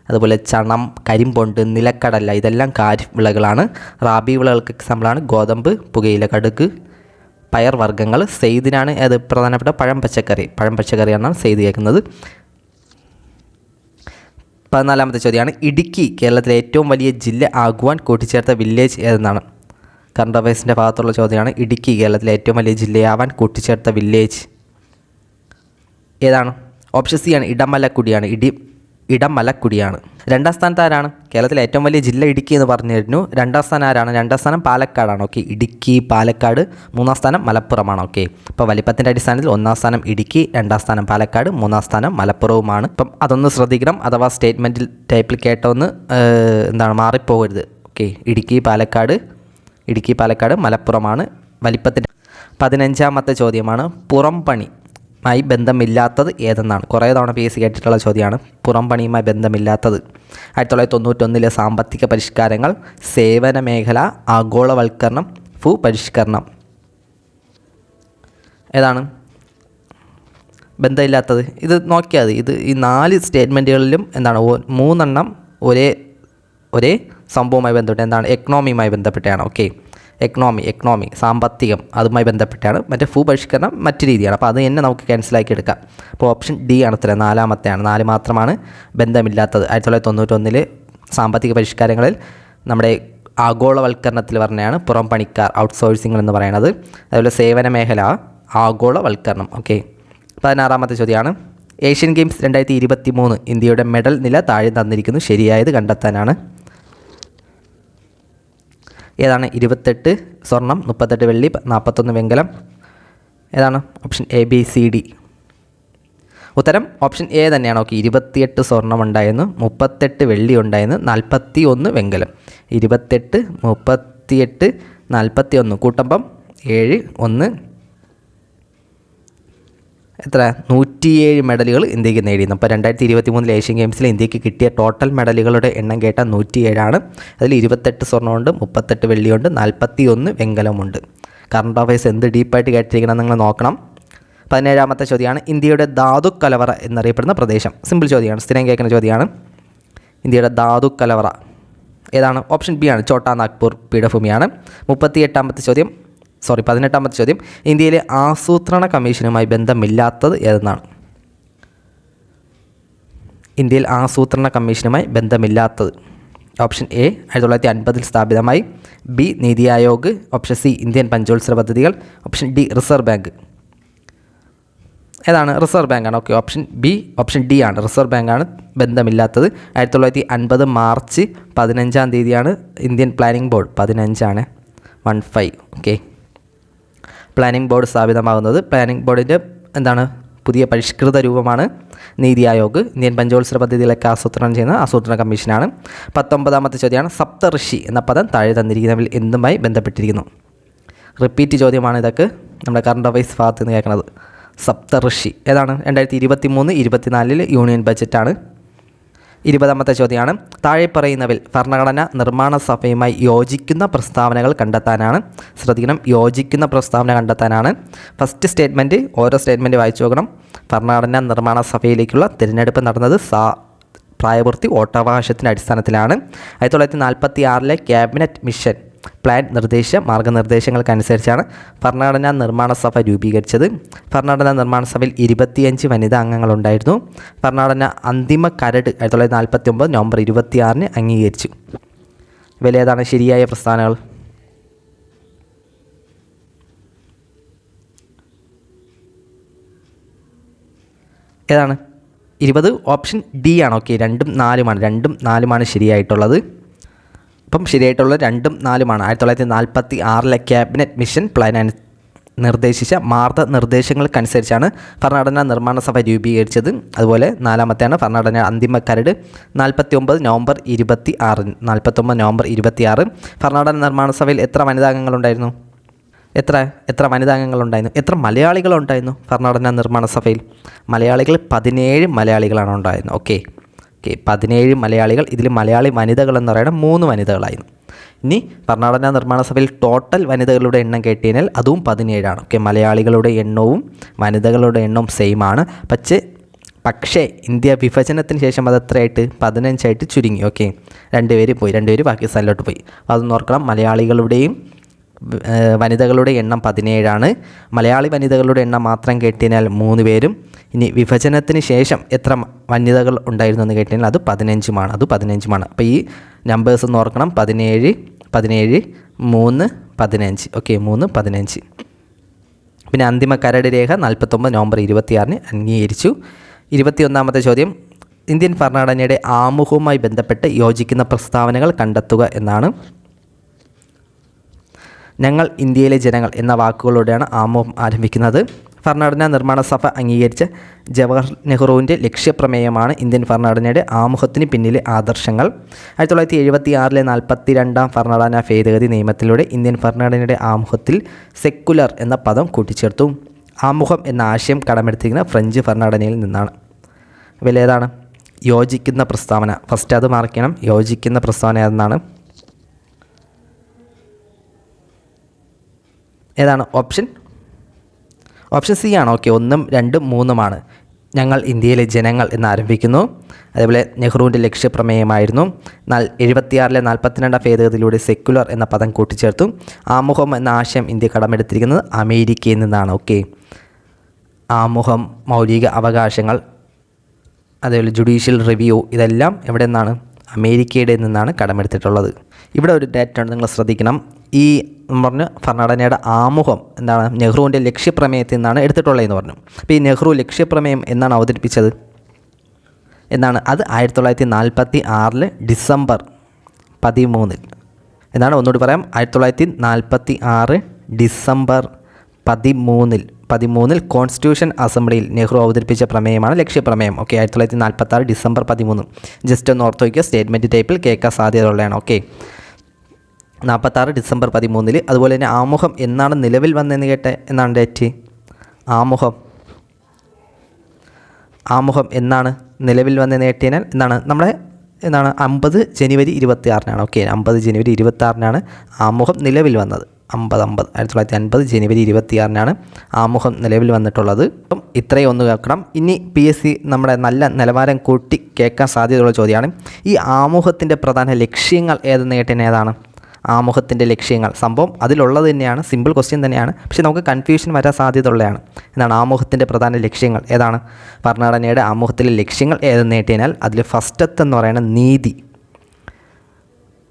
അതുപോലെ ചണം, കരിമ്പൊണ്ട്, നിലക്കടല, ഇതെല്ലാം ഖാരിഫ് വിളകളാണ്. റാബി വിളകൾക്ക് എക്സാമ്പിളാണ് ഗോതമ്പ്, പുകയില, കടുക്, പയർവർഗ്ഗങ്ങൾ. സെയ്ദിനാണ് അത് പ്രധാനപ്പെട്ട പഴം പച്ചക്കറിയാണ് സെയ്ദ് കേൾക്കുന്നത്. 14ാമത്തെ ചോദ്യമാണ്, ഇടുക്കി കേരളത്തിലെ ഏറ്റവും വലിയ ജില്ല ആകുവാൻ കൂട്ടിച്ചേർത്ത വില്ലേജ് ഏതെന്നാണ്? കറണ്ട് അഫയേഴ്സിൻ്റെ ഭാഗത്തുള്ള ചോദ്യമാണ്. ഇടുക്കി കേരളത്തിലെ ഏറ്റവും വലിയ ജില്ലയാവാൻ കൂട്ടിച്ചേർത്ത വില്ലേജ് ഏതാണ്? ഓപ്ഷൻ സി ആണ്, ഇടമലക്കുടിയാണ്. 2ാം സ്ഥാനത്ത് ആരാണ്? കേരളത്തിലെ ഏറ്റവും വലിയ ജില്ല ഇടുക്കി എന്ന് പറഞ്ഞിരുന്നു. 2ാം സ്ഥാനം ആരാണ്? 2ാം സ്ഥാനം പാലക്കാടാണ്. ഓക്കെ, ഇടുക്കി, പാലക്കാട്. 3ാം സ്ഥാനം മലപ്പുറമാണ്. ഓക്കെ, അപ്പോൾ വലിപ്പത്തിൻ്റെ അടിസ്ഥാനത്തിൽ 1ാം സ്ഥാനം ഇടുക്കി, 2ാം സ്ഥാനം പാലക്കാട്, 3ാം സ്ഥാനം മലപ്പുറവുമാണ്. അപ്പം അതൊന്ന് ശ്രദ്ധിക്കണം. അഥവാ സ്റ്റേറ്റ്മെൻറ്റിൽ ടൈപ്പിൽ കേട്ടൊന്ന് മാറിപ്പോകരുത്. ഓക്കെ, ഇടുക്കി, പാലക്കാട്, മലപ്പുറമാണ് വലിപ്പത്തിൻ്റെ. 15ാമത്തെ ചോദ്യമാണ്, പുറംപണിയുമായി ബന്ധമില്ലാത്തത് ഏതെന്നാണ്? കുറേ തവണ PSC കേട്ടിട്ടുള്ള ചോദ്യമാണ്. പുറംപണിയുമായി ബന്ധമില്ലാത്തത് 1991 സാമ്പത്തിക പരിഷ്കാരങ്ങൾ, സേവന മേഖല, ആഗോളവൽക്കരണം, ഭൂപരിഷ്കരണം. ഏതാണ് ബന്ധമില്ലാത്തത്? ഇത് നോക്കിയാൽ മതി. ഈ 4 സ്റ്റേറ്റ്മെൻറ്റുകളിലും 3 ഒരേ സംഭവവുമായി ബന്ധപ്പെട്ട് എക്കണോമിയുമായി ബന്ധപ്പെട്ടാണ്. ഓക്കെ, എക്കണോമി സാമ്പത്തികം, അതുമായി ബന്ധപ്പെട്ടാണ്. മറ്റേ ഭൂപരിഷ്കരണം മറ്റു രീതിയാണ്. അപ്പോൾ അത് തന്നെ നമുക്ക് ക്യാൻസലാക്കി എടുക്കാം. അപ്പോൾ ഓപ്ഷൻ ഡി ആണ് ഉത്തരം. 4ാമത്തെയാണ്. 4 മാത്രമാണ് ബന്ധമില്ലാത്തത്. 1991 സാമ്പത്തിക പരിഷ്കാരങ്ങളിൽ നമ്മുടെ ആഗോളവൽക്കരണത്തിൽ പറഞ്ഞാണ് പുറം പണിക്കാർ, ഔട്ട്സോഴ്സിംഗ് എന്ന് പറയുന്നത്. അതുപോലെ സേവന മേഖല, ആഗോളവൽക്കരണം. ഓക്കെ, 16ാമത്തെ ചോദ്യമാണ്, ഏഷ്യൻ ഗെയിംസ് 2023 ഇന്ത്യയുടെ മെഡൽ നില താഴെ തന്നിരിക്കുന്നു, ശരിയായത് കണ്ടെത്താനാണ്. ഏതാണ്? 28 സ്വർണം, 38 വെള്ളി, 41 വെങ്കലം. ഏതാണ്? Option ABCD. ഉത്തരം ഓപ്ഷൻ എ തന്നെയാണ്. ഓക്കെ, 28 സ്വർണം ഉണ്ടായിരുന്നു, 38 വെള്ളി ഉണ്ടായിരുന്നു, 41 വെങ്കലം. 28, 38, 41 കൂട്ടുമ്പം 7, 1 എത്ര? 107 മെഡലുകൾ ഇന്ത്യക്ക് നേടിയിരുന്നു. അപ്പോൾ 2023 ഏഷ്യൻ ഗെയിംസിൽ ഇന്ത്യക്ക് കിട്ടിയ ടോട്ടൽ മെഡലുകളുടെ എണ്ണം കേട്ട 107 അതിൽ 28 സ്വർണ്ണമുണ്ട്, 38 വെള്ളിയുണ്ട്, 41 വെങ്കലമുണ്ട്. കറണ്ട് അഫയേഴ്സ് എന്ത് ഡീപ്പായിട്ട് കേട്ടിരിക്കണം നിങ്ങൾ നോക്കണം. 17ാമത്തെ ചോദ്യമാണ്, ഇന്ത്യയുടെ ധാതുക്കലവറ എന്നറിയപ്പെടുന്ന പ്രദേശം. സിമ്പിൾ ചോദ്യമാണ്, സ്ഥിരം കേൾക്കുന്ന ചോദ്യമാണ്. ഇന്ത്യയുടെ ധാതുക്കലവറ ഏതാണ്? ഓപ്ഷൻ ബി ആണ്, ഛോട്ടാ നാഗ്പൂർ പീഠഭൂമിയാണ്. 18ാമത്തെ ചോദ്യം, ഇന്ത്യയിലെ ആസൂത്രണ കമ്മീഷനുമായി ബന്ധമില്ലാത്തത് ഏതെന്നാണ്? ഇന്ത്യയിൽ ആസൂത്രണ കമ്മീഷനുമായി ബന്ധമില്ലാത്തത്. ഓപ്ഷൻ എ 1950 സ്ഥാപിതമായി, B Niti Aayog, option C Indian പഞ്ചവത്സര പദ്ധതികൾ, ഓപ്ഷൻ ഡി റിസർവ് ബാങ്ക്. ഏതാണ്? റിസർവ് ബാങ്കാണ്. ഓക്കെ, ഓപ്ഷൻ ഡി ആണ്, റിസർവ് ബാങ്കാണ് ബന്ധമില്ലാത്തത്. 1950 മാർച്ച് 15-ാം തീയതിയാണ് Indian planning board 15 okay planning board സ്ഥാപിതമാകുന്നത്. പ്ലാനിംഗ് ബോർഡിൻ്റെ എന്താണ് പുതിയ പരിഷ്കൃത രൂപമാണ് നീതി ആയോഗ്. ഇന്ത്യൻ പഞ്ചവത്സര പദ്ധതികളൊക്കെ ആസൂത്രണം ചെയ്യുന്ന ആസൂത്രണ കമ്മീഷനാണ്. 19ാമത്തെ ചോദ്യമാണ്, സപ്തഋഷി എന്ന പദം താഴെ തന്നിരിക്കുന്നവരിൽ എന്തുമായി ബന്ധപ്പെട്ടിരിക്കുന്നു? റിപ്പീറ്റ് ചോദ്യമാണ് ഇതൊക്കെ, നമ്മുടെ കറണ്ട് അഫയേഴ്സ് ഭാഗത്ത് നിന്ന് കേൾക്കുന്നത്. സപ്തഋഷി ഏതാണ്? 2023-24 യൂണിയൻ ബജറ്റാണ്. 20ാമത്തെ ചോദ്യമാണ്, താഴെ പറയുന്നവയിൽ ഭരണഘടനാ നിർമ്മാണ സഭയുമായി യോജിക്കുന്ന പ്രസ്താവനകൾ കണ്ടെത്താനാണ്. ശ്രദ്ധിക്കണം, യോജിക്കുന്ന പ്രസ്താവന കണ്ടെത്താനാണ്. ഫസ്റ്റ് സ്റ്റേറ്റ്മെൻറ്റ്, ഓരോ സ്റ്റേറ്റ്മെൻറ്റ് വായിച്ചു നോക്കണം. ഭരണഘടനാ നിർമ്മാണ സഭയിലേക്കുള്ള തിരഞ്ഞെടുപ്പ് നടന്നത് പ്രായപൂർത്തി വോട്ടവകാശത്തിൻ്റെ അടിസ്ഥാനത്തിലാണ്. 1946 ക്യാബിനറ്റ് മിഷൻ പ്ലാൻ മാർഗനിർദ്ദേശങ്ങൾക്കനുസരിച്ചാണ് ഭരണഘടനാ നിർമ്മാണ സഭ രൂപീകരിച്ചത്. ഭരണഘടനാ നിർമ്മാണ സഭയിൽ 25 വനിതാ അംഗങ്ങളുണ്ടായിരുന്നു. ഭരണഘടന അന്തിമ കരട് 1949 നവംബർ 26 അംഗീകരിച്ചു. ഇവയിലേതാണ് ശരിയായ പ്രസ്താവനകൾ? ഏതാണ്? 20 ഓപ്ഷൻ ഡി ആണ്. ഓക്കെ, 2ഉം 4ഉമാണ് ശരിയായിട്ടുള്ളത്. അപ്പം ശരിയായിട്ടുള്ള 2ഉം 4ഉമാണ്. 1946 ക്യാബിനറ്റ് മിഷൻ പ്ലാൻ നിർദ്ദേശിച്ച മാർഗനിർദ്ദേശങ്ങൾക്കനുസരിച്ചാണ് ഭരണഘടനാ നിർമ്മാണ സഭ രൂപീകരിച്ചത്. അതുപോലെ 4ാമത്തെയാണ് ഭരണഘടന അന്തിമ കരട് 49 നവംബർ 26. ഭരണഘടനാ നിർമ്മാണ സഭയിൽ എത്ര വനിതാംഗങ്ങളുണ്ടായിരുന്നു? എത്ര വനിതാംഗങ്ങളുണ്ടായിരുന്നു? എത്ര മലയാളികളുണ്ടായിരുന്നു ഭരണഘടനാ നിർമ്മാണ സഭയിൽ? മലയാളികൾ 17 മലയാളികളാണ് ഉണ്ടായിരുന്നത്. ഓക്കെ 17 മലയാളികൾ. ഇതിൽ മലയാളി വനിതകൾ എന്ന് പറയുന്നത് 3 വനിതകളായിരുന്നു. ഇനി ഭരണഘടനാ നിർമ്മാണ സഭയിൽ ടോട്ടൽ വനിതകളുടെ എണ്ണം കേട്ടുകഴിഞ്ഞാൽ അതും 17ആണ്. ഓക്കെ, മലയാളികളുടെ എണ്ണവും വനിതകളുടെ എണ്ണവും സെയിം ആണ്. പക്ഷേ ഇന്ത്യ വിഭജനത്തിന് ശേഷം അത് എത്രയായിട്ട് 15 ചുരുങ്ങി. ഓക്കെ, 2 പേര് പാകിസ്ഥാനിലോട്ട് പോയി. അതൊന്ന് ഓർക്കണം. മലയാളികളുടെയും വനിതകളുടെ എണ്ണം 17ആണ്. മലയാളി വനിതകളുടെ എണ്ണം മാത്രം കേട്ടുകഴിഞ്ഞാൽ 3 പേരും. ഇനി വിഭജനത്തിന് ശേഷം എത്ര വനിതകൾ ഉണ്ടായിരുന്നു എന്ന് കേട്ടുകഴിഞ്ഞാൽ അത് 15. അപ്പോൾ ഈ നമ്പേഴ്സ് ഒന്ന് ഓർക്കണം. 17, 3, 15. ഓക്കെ, 3, 15. പിന്നെ അന്തിമ കരട് രേഖ 49 നവംബർ 26 അംഗീകരിച്ചു. 21ാമത്തെ ചോദ്യം, ഇന്ത്യൻ ഭരണഘടനയുടെ ആമുഖവുമായി ബന്ധപ്പെട്ട് യോജിക്കുന്ന പ്രസ്താവനകൾ കണ്ടെത്തുക എന്നാണ്. ഞങ്ങൾ ഇന്ത്യയിലെ ജനങ്ങൾ എന്ന വാക്കുകളോടെയാണ് ആമുഖം ആരംഭിക്കുന്നത്. ഭരണഘടനാ നിർമ്മാണ സഭ അംഗീകരിച്ച ജവഹർലാൽ നെഹ്റുവിൻ്റെ ലക്ഷ്യപ്രമേയമാണ് ഇന്ത്യൻ ഭരണഘടനയുടെ ആമുഖത്തിന് പിന്നിലെ ആദർശങ്ങൾ. 1976 42ാം ഭരണഘടനാ ഭേദഗതി നിയമത്തിലൂടെ ഇന്ത്യൻ ഭരണഘടനയുടെ ആമുഖത്തിൽ സെക്കുലർ എന്ന പദം കൂട്ടിച്ചേർത്തു. ആമുഖം എന്ന ആശയം കടമെടുത്തിരിക്കുന്ന ഫ്രഞ്ച് ഭരണഘടനയിൽ നിന്നാണ്. ഇവയിലേതാണ് യോജിക്കുന്ന പ്രസ്താവന? ഫസ്റ്റ് അത് മാർക്ക് ചെയ്യണം. യോജിക്കുന്ന പ്രസ്താവന ഏതെന്നാണ്? ഏതാണ്? ഓപ്ഷൻ സി ആണ്. ഓക്കെ, 1, 2, 3 ഞങ്ങൾ ഇന്ത്യയിലെ ജനങ്ങൾ എന്നാരംഭിക്കുന്നു. അതേപോലെ നെഹ്റുവിൻ്റെ ലക്ഷ്യപ്രമേയമായിരുന്നു. 1976 42ാം ഭേദഗതിയിലൂടെ സെക്കുലർ എന്ന പദം കൂട്ടിച്ചേർത്തു. ആമുഖം എന്ന ആശയം ഇന്ത്യ കടമെടുത്തിരിക്കുന്നത് അമേരിക്കയിൽ നിന്നാണ്. ഓക്കെ, ആമുഖം, മൗലിക അവകാശങ്ങൾ, അതേപോലെ ജുഡീഷ്യൽ റിവ്യൂ, ഇതെല്ലാം എവിടെ നിന്നാണ്? അമേരിക്കയുടെ നിന്നാണ് കടമെടുത്തിട്ടുള്ളത്. ഇവിടെ ഒരു ഡേറ്റ് ഉണ്ട്, നിങ്ങൾ ശ്രദ്ധിക്കണം. ഈ പറഞ്ഞ ഭരണഘടനയുടെ ആമുഖം എന്താണ്? നെഹ്റുവിൻ്റെ ലക്ഷ്യപ്രമേയത്തിൽ നിന്നാണ് എടുത്തിട്ടുള്ളതെന്ന് പറഞ്ഞു. അപ്പോൾ ഈ നെഹ്റു ലക്ഷ്യപ്രമേയം എന്നാണ് അവതരിപ്പിച്ചത്? എന്നാണ്? അത് 1946 ഡിസംബർ 13 എന്നാണ്. ഒന്നുകൂടി പറയാം. 1946 ഡിസംബർ 13 കോൺസ്റ്റിറ്റ്യൂഷൻ അസംബ്ലിയിൽ നെഹ്റു അവതരിപ്പിച്ച പ്രമേയമാണ് ലക്ഷ്യപ്രമേയം. Okay, 1946 December 13. ജസ്റ്റ് ഒന്ന് ഓർത്ത് വയ്ക്കുക, സ്റ്റേറ്റ്മെൻറ്റ് ടൈപ്പിൽ കേൾക്കാൻ സാധ്യതയുള്ളതാണ്. Okay, 1946 December 13. അതുപോലെ തന്നെ ആമുഖം എന്നാണ് നിലവിൽ വന്നതെന്ന് കേട്ടെ, എന്നാണ് ഡേറ്റ്? ആമുഖം എന്നാണ് നിലവിൽ വന്നതെന്ന് കേട്ടുകഴിഞ്ഞാൽ എന്താണ് 50 ജനുവരി 26 ഓക്കെ, 50 ജനുവരി 26 ആമുഖം നിലവിൽ വന്നത്. 1950 ജനുവരി 26-നാണ് ആമുഖം നിലവിൽ വന്നിട്ടുള്ളത്. അപ്പം ഇത്രയും ഒന്ന് കേൾക്കണം. ഇനി PSC നമ്മുടെ നല്ല നിലവാരം കൂട്ടി കേൾക്കാൻ സാധ്യതയുള്ള ചോദ്യമാണ്. ഈ ആമുഖത്തിൻ്റെ പ്രധാന ലക്ഷ്യങ്ങൾ ഏതാണ്? ആമുഖത്തിൻ്റെ ലക്ഷ്യങ്ങൾ സംഭവം അതിലുള്ളത് തന്നെയാണ്, സിമ്പിൾ ക്വസ്റ്റ്യൻ തന്നെയാണ്, പക്ഷേ നമുക്ക് കൺഫ്യൂഷൻ വരാൻ സാധ്യതയുള്ളതാണ്. എന്താണ് ആമുഖത്തിൻ്റെ പ്രധാന ലക്ഷ്യങ്ങൾ ഏതാണ്? ഭരണഘടനയുടെ ആമുഖത്തിലെ ലക്ഷ്യങ്ങൾ ഏതെന്ന് അതിൽ ഫസ്റ്റത്തെന്ന് പറയുന്നത് നീതി.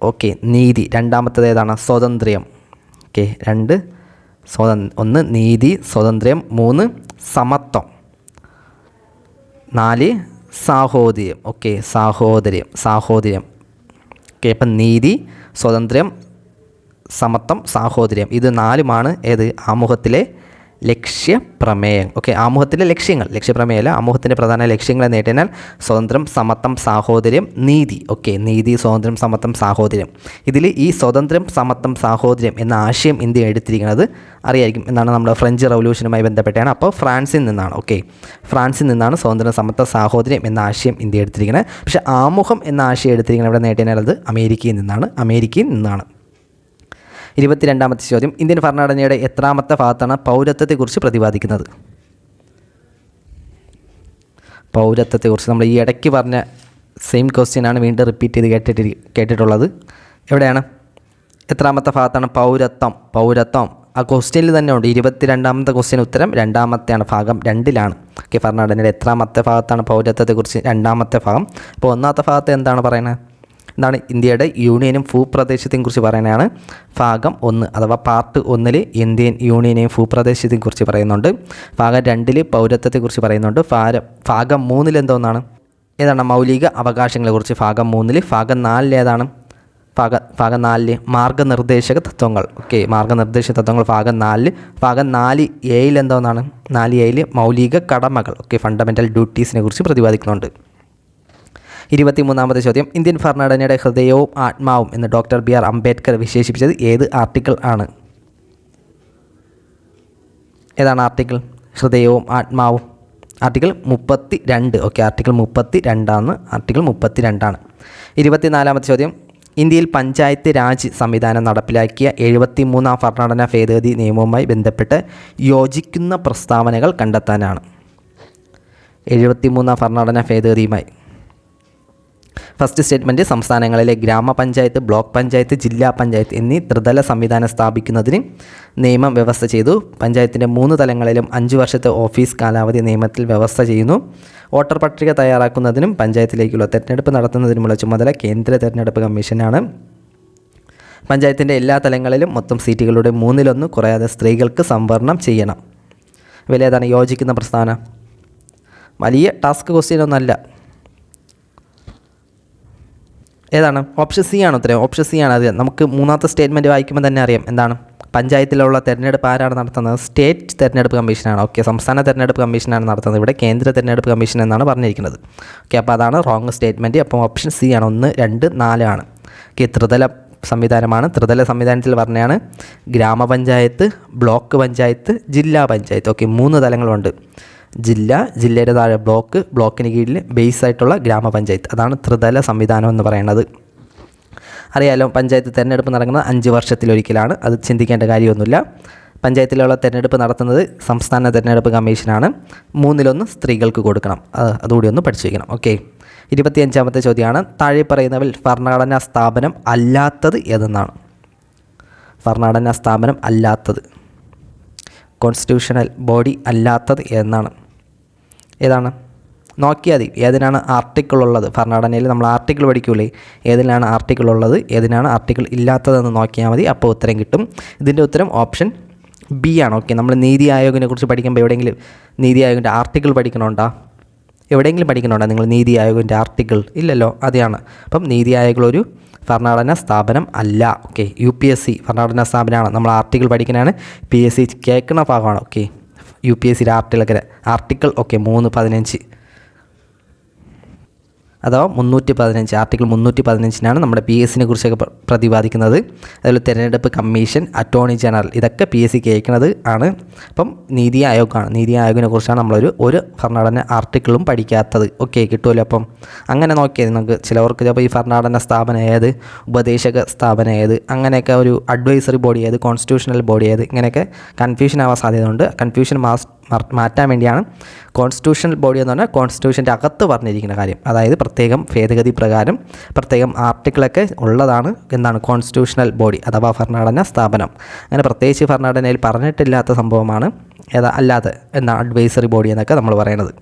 ഓക്കെ, നീതി. രണ്ടാമത്തേത് ഏതാണ്? സ്വാതന്ത്ര്യം. ഓക്കെ, 1 നീതി സ്വാതന്ത്ര്യം, 3 സമത്വം, 4 സാഹോദര്യം. ഓക്കെ, സാഹോദര്യം. ഓക്കെ, അപ്പം നീതി, സ്വാതന്ത്ര്യം, സമത്വം, സാഹോദര്യം, ഇത് 4മാണ് ആമുഖത്തിലെ ലക്ഷ്യപ്രമേയം. ഓക്കെ, ആമുഖത്തിലെ ലക്ഷ്യങ്ങൾ, ലക്ഷ്യപ്രമേയമല്ല, ആമുഖത്തിൻ്റെ പ്രധാന ലക്ഷ്യങ്ങൾ നേടിയാൽ സ്വതന്ത്രം, സമത്വം, സാഹോദര്യം, നീതി. ഓക്കെ, നീതി, സ്വാതന്ത്ര്യം, സമത്വം, സാഹോദര്യം. ഇതിൽ ഈ സ്വതന്ത്രം, സമത്വം, സാഹോദര്യം എന്ന ആശയം ഇന്ത്യ എടുത്തിരിക്കുന്നത് അറിയായിരിക്കും എന്നാണ്, നമ്മുടെ ഫ്രഞ്ച് റവല്യൂഷനുമായി ബന്ധപ്പെട്ടാണ്. അപ്പോൾ ഫ്രാൻസിൽ നിന്നാണ്. ഓക്കെ, ഫ്രാൻസിൽ നിന്നാണ് സ്വതന്ത്രം, സമത്വം, സാഹോദര്യം എന്ന ആശയം ഇന്ത്യ എടുത്തിരിക്കുന്നത്. പക്ഷേ ആമുഖം എന്ന ആശയം എടുത്തിരിക്കുന്നത് ഇവിടെ നേടിയാൽ അത് അമേരിക്കയിൽ നിന്നാണ്. 22ാമത്തെ ചോദ്യം, ഇന്ത്യൻ ഭരണഘടനയുടെ എത്രാമത്തെ ഭാഗത്താണ് പൗരത്വത്തെക്കുറിച്ച് പ്രതിപാദിക്കുന്നത്? പൗരത്വത്തെക്കുറിച്ച് നമ്മൾ ഈ ഇടയ്ക്ക് പറഞ്ഞ സെയിം ക്വസ്റ്റ്യനാണ് വീണ്ടും റിപ്പീറ്റ് ചെയ്ത് കേട്ടിട്ടുള്ളത്. എവിടെയാണ്? എത്രാമത്തെ ഭാഗത്താണ് പൗരത്വം? ആ ക്വസ്റ്റ്യനിൽ തന്നെ ഉണ്ട്. 22ാമത്തെ ക്വസ്റ്റ്യൻ ഉത്തരം 2ാമത്തെയാണ്, ഭാഗം 2ലാണ്. ഓക്കെ, ഭരണഘടനയുടെ എത്രാമത്തെ ഭാഗത്താണ് പൗരത്വത്തെക്കുറിച്ച്? 2ാമത്തെ ഭാഗം. അപ്പോൾ 1ാമത്തെ ഭാഗത്ത് എന്താണ് പറയുന്നത്? എന്താണ്? ഇന്ത്യയുടെ യൂണിയനും ഭൂപ്രദേശത്തെയും കുറിച്ച് പറയുന്നതാണ് ഭാഗം 1 അഥവാ പാർട്ട് 1 ഇന്ത്യൻ യൂണിയനെയും ഭൂപ്രദേശത്തെയും കുറിച്ച് പറയുന്നുണ്ട്. ഭാഗം 2 പൗരത്വത്തെക്കുറിച്ച് പറയുന്നുണ്ട്. ഭാഗം 3 എന്തോന്നാണ്? ഏതാണ്? മൗലിക അവകാശങ്ങളെക്കുറിച്ച് ഭാഗം 3. ഭാഗം 4 ഏതാണ്? ഭാഗം 4 മാർഗ്ഗനിർദ്ദേശക തത്വങ്ങൾ. ഓക്കെ, മാർഗ്ഗനിർദ്ദേശക തത്വങ്ങൾ ഭാഗം 4. ഭാഗം 4A എന്തോന്നാണ്? 4A മൗലിക കടമകൾ. ഓക്കെ, ഫണ്ടമെൻ്റൽ ഡ്യൂട്ടീസിനെ കുറിച്ച് പ്രതിപാദിക്കുന്നുണ്ട്. 23ാമത്തെ ചോദ്യം, ഇന്ത്യൻ ഭരണഘടനയുടെ ഹൃദയവും ആത്മാവും എന്ന് ഡോക്ടർ BR അംബേദ്കർ വിശേഷിപ്പിച്ചത് ഏത് ആർട്ടിക്കിൾ ആണ്? ഏതാണ് ആർട്ടിക്കിൾ? ഹൃദയവും ആത്മാവും. ആർട്ടിക്കിൾ 32. ഓക്കെ, ആർട്ടിക്കിൾ 32ആണ്. 24ാമത്തെ ചോദ്യം, ഇന്ത്യയിൽ പഞ്ചായത്ത് രാജ് സംവിധാനം നടപ്പിലാക്കിയ 73ാം ഭരണഘടനാ ഭേദഗതി നിയമവുമായി ബന്ധപ്പെട്ട് യോജിക്കുന്ന പ്രസ്താവനകൾ കണ്ടെത്താനാണ്. 73ാം ഭരണഘടനാ ഭേദഗതിയുമായി ഫസ്റ്റ് സ്റ്റേറ്റ്മെൻറ്റ്, സംസ്ഥാനങ്ങളിലെ ഗ്രാമപഞ്ചായത്ത്, ബ്ലോക്ക് പഞ്ചായത്ത്, ജില്ലാ പഞ്ചായത്ത് എന്നീ ത്രിതല സംവിധാനം സ്ഥാപിക്കുന്നതിന് നിയമം വ്യവസ്ഥ ചെയ്തു. പഞ്ചായത്തിൻ്റെ 3 തലങ്ങളിലും 5 വർഷത്തെ ഓഫീസ് കാലാവധി നിയമത്തിൽ വ്യവസ്ഥ ചെയ്യുന്നു. വോട്ടർ പട്ടിക തയ്യാറാക്കുന്നതിനും പഞ്ചായത്തിലേക്കുള്ള തെരഞ്ഞെടുപ്പ് നടത്തുന്നതിനുമുള്ള ചുമതല കേന്ദ്ര തെരഞ്ഞെടുപ്പ് കമ്മീഷനാണ്. പഞ്ചായത്തിൻ്റെ എല്ലാ തലങ്ങളിലും മൊത്തം സീറ്റുകളുടെ 1/3 കുറയാതെ സ്ത്രീകൾക്ക് സംവരണം ചെയ്യണം. ഏതാണ് യോജിക്കുന്ന പ്രസ്താവന? വലിയ ടാസ്ക് ക്വസ്റ്റ്യനൊന്നല്ല. ഏതാണ്? ഓപ്ഷൻ C ആണ് ഉത്തരം. ഓപ്ഷൻ C ആണ്. അത് നമുക്ക് 3ാമത്തെ സ്റ്റേറ്റ്മെൻറ്റ് വായിക്കുമ്പോൾ തന്നെ അറിയാം. എന്താണ്? പഞ്ചായത്തിലുള്ള തെരഞ്ഞെടുപ്പ് ആരാണ് നടത്തുന്നത്? സ്റ്റേറ്റ് തെരഞ്ഞെടുപ്പ് കമ്മീഷനാണ്. ഓക്കെ, സംസ്ഥാന തെരഞ്ഞെടുപ്പ് കമ്മീഷനാണ് നടത്തുന്നത്. ഇവിടെ കേന്ദ്ര തെരഞ്ഞെടുപ്പ് കമ്മീഷൻ എന്നാണ് പറഞ്ഞിരിക്കുന്നത്. ഓക്കെ, അപ്പോൾ അതാണ് റോങ് സ്റ്റേറ്റ്മെൻറ്റ്. അപ്പോൾ ഓപ്ഷൻ C ആണ്. 1, 2, 4 ആണ്. ഓക്കെ, ത്രിതല സംവിധാനമാണ്. ത്രിതല സംവിധാനത്തിൽ പറഞ്ഞാണ് ഗ്രാമപഞ്ചായത്ത്, ബ്ലോക്ക് പഞ്ചായത്ത്, ജില്ലാ പഞ്ചായത്ത്. ഓക്കെ, 3 തലങ്ങളുണ്ട്. ജില്ലയുടെ താഴെ ബ്ലോക്ക്, ബ്ലോക്കിന് കീഴിൽ ബേസ് ആയിട്ടുള്ള ഗ്രാമപഞ്ചായത്ത്. അതാണ് ത്രിതല സംവിധാനം എന്ന് പറയുന്നത്. അറിയാലോ, പഞ്ചായത്ത് തിരഞ്ഞെടുപ്പ് നടക്കുന്നത് 5 വർഷത്തിലൊരിക്കലാണ്. അത് ചിന്തിക്കേണ്ട കാര്യമൊന്നുമില്ല. പഞ്ചായത്തിലുള്ള തിരഞ്ഞെടുപ്പ് നടത്തുന്നത് സംസ്ഥാന തിരഞ്ഞെടുപ്പ് കമ്മീഷനാണ്. 3/1 സ്ത്രീകൾക്ക് കൊടുക്കണം. അതുകൂടി ഒന്ന് പഠിച്ചു വയ്ക്കണം. ഓക്കെ, 25ാമത്തെ ചോദ്യമാണ്, താഴെ പറയുന്നവൽ ഭരണഘടനാ സ്ഥാപനം അല്ലാത്തത് ഏതെന്നാണ്? ഭരണഘടനാ സ്ഥാപനം അല്ലാത്തത്, കോൺസ്റ്റിറ്റ്യൂഷണൽ ബോഡി അല്ലാത്തത് എന്നാണ്? ഏതാണ്? നോക്കിയാൽ മതി ഏതിനാണ് ആർട്ടിക്കിൾ ഉള്ളത്. ഭരണഘടനയിൽ നമ്മൾ ആർട്ടിക്കിൾ പഠിക്കൂലേ, ഏതിനാണ് ആർട്ടിക്കിൾ ഉള്ളത്, ഏതിനാണ് ആർട്ടിക്കിൾ ഇല്ലാത്തതെന്ന് നോക്കിയാൽ മതി. അപ്പോൾ ഉത്തരം കിട്ടും. ഇതിൻ്റെ ഉത്തരം ഓപ്ഷൻ B ആണ്. ഓക്കെ, നമ്മൾ നീതി ആയോഗിനെ കുറിച്ച് പഠിക്കുമ്പോൾ എവിടെയെങ്കിലും നീതി ആയോഗിൻ്റെ ആർട്ടിക്കിൾ പഠിക്കണമുണ്ടോ? എവിടെയെങ്കിലും പഠിക്കണമുണ്ടോ നിങ്ങൾ നീതി ആയോഗിൻ്റെ ആർട്ടിക്കിൾ? ഇല്ലല്ലോ. അതെയാണ്. അപ്പം നീതി ആയോഗ് ഒരു ഭരണഘടനാ സ്ഥാപനം അല്ല. ഓക്കെ, UPSC ഭരണഘടനാ സ്ഥാപനമാണ്. നമ്മൾ ആർട്ടിക്കിൾ പഠിക്കാനാണ് PSC കേൾക്കുന്ന ഭാഗമാണ്. Okay, UPSC article. ഓക്കെ, 3.15 അഥവാ 315 ആർട്ടിക്കിൾ 315 നമ്മുടെ PSCനെ കുറിച്ചൊക്കെ പ്രതിപാദിക്കുന്നത്. അതുപോലെ തിരഞ്ഞെടുപ്പ് കമ്മീഷൻ, അറ്റോർണി ജനറൽ, ഇതൊക്കെ PSC കേൾക്കുന്നത് ആണ്. അപ്പം നീതി ആയോഗാണ്. നീതി ആയോഗിനെ കുറിച്ചാണ് ഒരു ഭരണഘടന ആർട്ടിക്കിളും പഠിക്കാത്തത്. ഓക്കെ, കിട്ടുമല്ലോ. അപ്പം അങ്ങനെ നോക്കിയത് നമുക്ക് ചിലവർക്ക് ചിലപ്പോൾ ഈ ഭരണഘടന സ്ഥാപനം ഏത്, ഉപദേശക സ്ഥാപനം ഏത്, അങ്ങനെയൊക്കെ ഒരു അഡ്വൈസറി ബോഡി ഏത്, കോൺസ്റ്റിറ്റ്യൂഷണൽ ബോഡി ഏത്, ഇങ്ങനെയൊക്കെ കൺഫ്യൂഷൻ ആവാൻ സാധ്യതയുണ്ട്. കൺഫ്യൂഷൻ മാറ്റാൻ വേണ്ടിയാണ് കോൺസ്റ്റിറ്റ്യൂഷണൽ ബോഡി എന്ന് പറഞ്ഞാൽ കോൺസ്റ്റിറ്റ്യൂഷൻ്റെ അകത്ത് പറഞ്ഞിരിക്കുന്ന കാര്യം, അതായത് പ്രത്യേകം ഭേദഗതി പ്രകാരം പ്രത്യേകം ആർട്ടിക്കിളൊക്കെ ഉള്ളതാണ് എന്താണ് കോൺസ്റ്റിറ്റ്യൂഷണൽ ബോഡി അഥവാ ഭരണഘടനാ സ്ഥാപനം. അങ്ങനെ പ്രത്യേകിച്ച് ഭരണഘടനയിൽ പറഞ്ഞിട്ടില്ലാത്ത സംഭവമാണ് അല്ലാതെ എന്നാൽ അഡ്വൈസറി ബോഡി എന്നൊക്കെ നമ്മൾ പറയുന്നത്.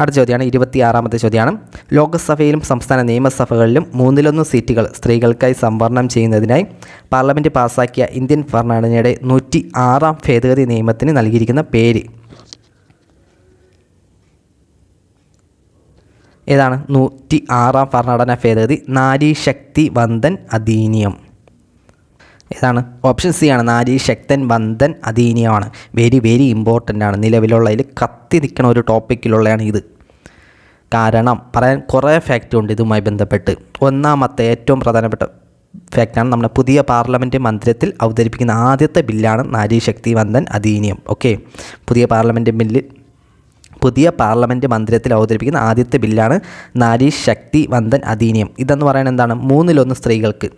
അടുത്ത ചോദ്യമാണ് 26ാമത്തെ ചോദ്യമാണ്. ലോകസഭയിലും സംസ്ഥാന നിയമസഭകളിലും 1/3 സീറ്റുകൾ സ്ത്രീകൾക്കായി സംവരണം ചെയ്യുന്നതിനായി പാർലമെൻറ്റ് പാസാക്കിയ ഇന്ത്യൻ ഭരണഘടനയുടെ 106ാം ഭേദഗതി നിയമത്തിന് നൽകിയിരിക്കുന്ന പേര് ഏതാണ്? 106ാം ഭരണഘടനാ ഭേദഗതി നാരി ശക്തി വന്ദൻ അധീനിയം. ഏതാണ്? ഓപ്ഷൻ സി ആണ്, നാരി ശക്തൻ വന്ദൻ അധീനിയമാണ്. വെരി വെരി ഇമ്പോർട്ടൻ്റ് ആണ്. നിലവിലുള്ളതിൽ കത്തി നിൽക്കുന്ന ഒരു ടോപ്പിക്കിലുള്ളതാണ് ഇത്. കാരണം പറയാൻ കുറേ ഫാക്റ്റ് ഉണ്ട് ഇതുമായി ബന്ധപ്പെട്ട്. ഒന്നാമത്തെ ഏറ്റവും പ്രധാനപ്പെട്ട ഫാക്റ്റാണ് നമ്മുടെ പുതിയ പാർലമെൻറ്റ് മന്ദിരത്തിൽ അവതരിപ്പിക്കുന്ന ആദ്യത്തെ ബില്ലാണ് നാരി ശക്തി വന്ദൻ അധീനിയം. ഓക്കെ, പുതിയ പാർലമെൻറ്റ് മന്ദിരത്തിൽ അവതരിപ്പിക്കുന്ന ആദ്യത്തെ ബില്ലാണ് നാരി ശക്തി വന്ദൻ അധീനിയം. ഇതെന്ന് പറയുന്നത് എന്താണ്? 1/3 സ്ത്രീകൾക്ക്,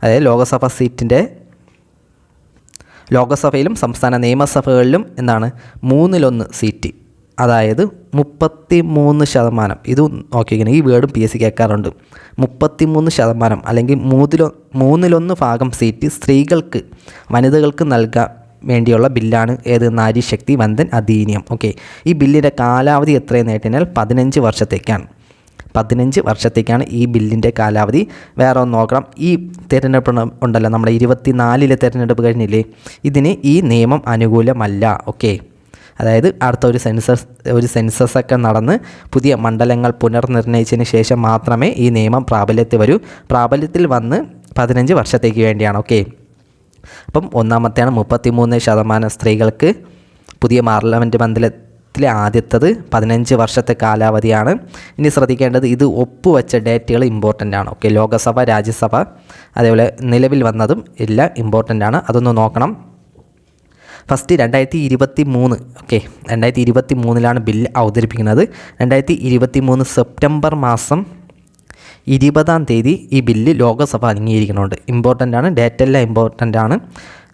അതായത് ലോകസഭയിലും സംസ്ഥാന നിയമസഭകളിലും എന്താണ് 1/3 സീറ്റ്, അതായത് 33%. ഇത് നോക്കിയിരിക്കുന്നത് ഈ വേർഡും PSC കേൾക്കാറുണ്ട്. 33% അല്ലെങ്കിൽ 1/3 ഭാഗം സീറ്റ് സ്ത്രീകൾക്ക്, വനിതകൾക്ക് നൽകാൻ വേണ്ടിയുള്ള ബില്ലാണ് ഏത്? നാരി ശക്തി വന്ദൻ അധീനിയം. ഓക്കെ, ഈ ബില്ലിൻ്റെ കാലാവധി എത്രയെന്ന് കേട്ടാൽ 15 വർഷത്തേക്കാണ്. 15 വർഷത്തേക്കാണ് ഈ ബില്ലിൻ്റെ കാലാവധി. വേറെ ഒന്ന് നോക്കണം, ഈ തിരഞ്ഞെടുപ്പ് ഉണ്ടല്ലോ, നമ്മുടെ 24-ലെ തിരഞ്ഞെടുപ്പ് കഴിഞ്ഞില്ലേ, ഇതിന് ഈ നിയമം അനുകൂലമല്ല. ഓക്കെ, അതായത് അടുത്ത ഒരു സെൻസസൊക്കെ നടന്ന് പുതിയ മണ്ഡലങ്ങൾ പുനർനിർണയിച്ചതിന് ശേഷം മാത്രമേ ഈ നിയമം പ്രാബല്യത്തിൽ വരൂ. പ്രാബല്യത്തിൽ വന്ന് 15 വർഷത്തേക്ക് വേണ്ടിയാണ്. ഓക്കെ, അപ്പം ഒന്നാമത്തെയാണ് 33% സ്ത്രീകൾക്ക് പുതിയ പാർലമെൻറ്റ് മന്ദിരത്തിലെ ആദ്യത്തത് 15 വർഷത്തെ കാലാവധിയാണ്. ഇനി ശ്രദ്ധിക്കേണ്ടത് ഇത് ഒപ്പുവെച്ച ഡേറ്റുകൾ ഇമ്പോർട്ടൻ്റ് ആണ്. ഓക്കെ, ലോകസഭ, രാജ്യസഭ, അതേപോലെ നിലവിൽ വന്നതും എല്ലാം ഇമ്പോർട്ടൻ്റ് ആണ്. അതൊന്ന് നോക്കണം. ഫസ്റ്റ് 2023. ഓക്കെ, 2023 ബില്ല് അവതരിപ്പിക്കുന്നത്. 2023 സെപ്റ്റംബർ മാസം 20-ാം തീയതി ഈ ബില്ല് ലോകസഭ അംഗീകരിക്കുന്നുണ്ട്. ഇമ്പോർട്ടൻ്റ് ആണ്, ഡേറ്റ് എല്ലാം ഇമ്പോർട്ടൻ്റ് ആണ്.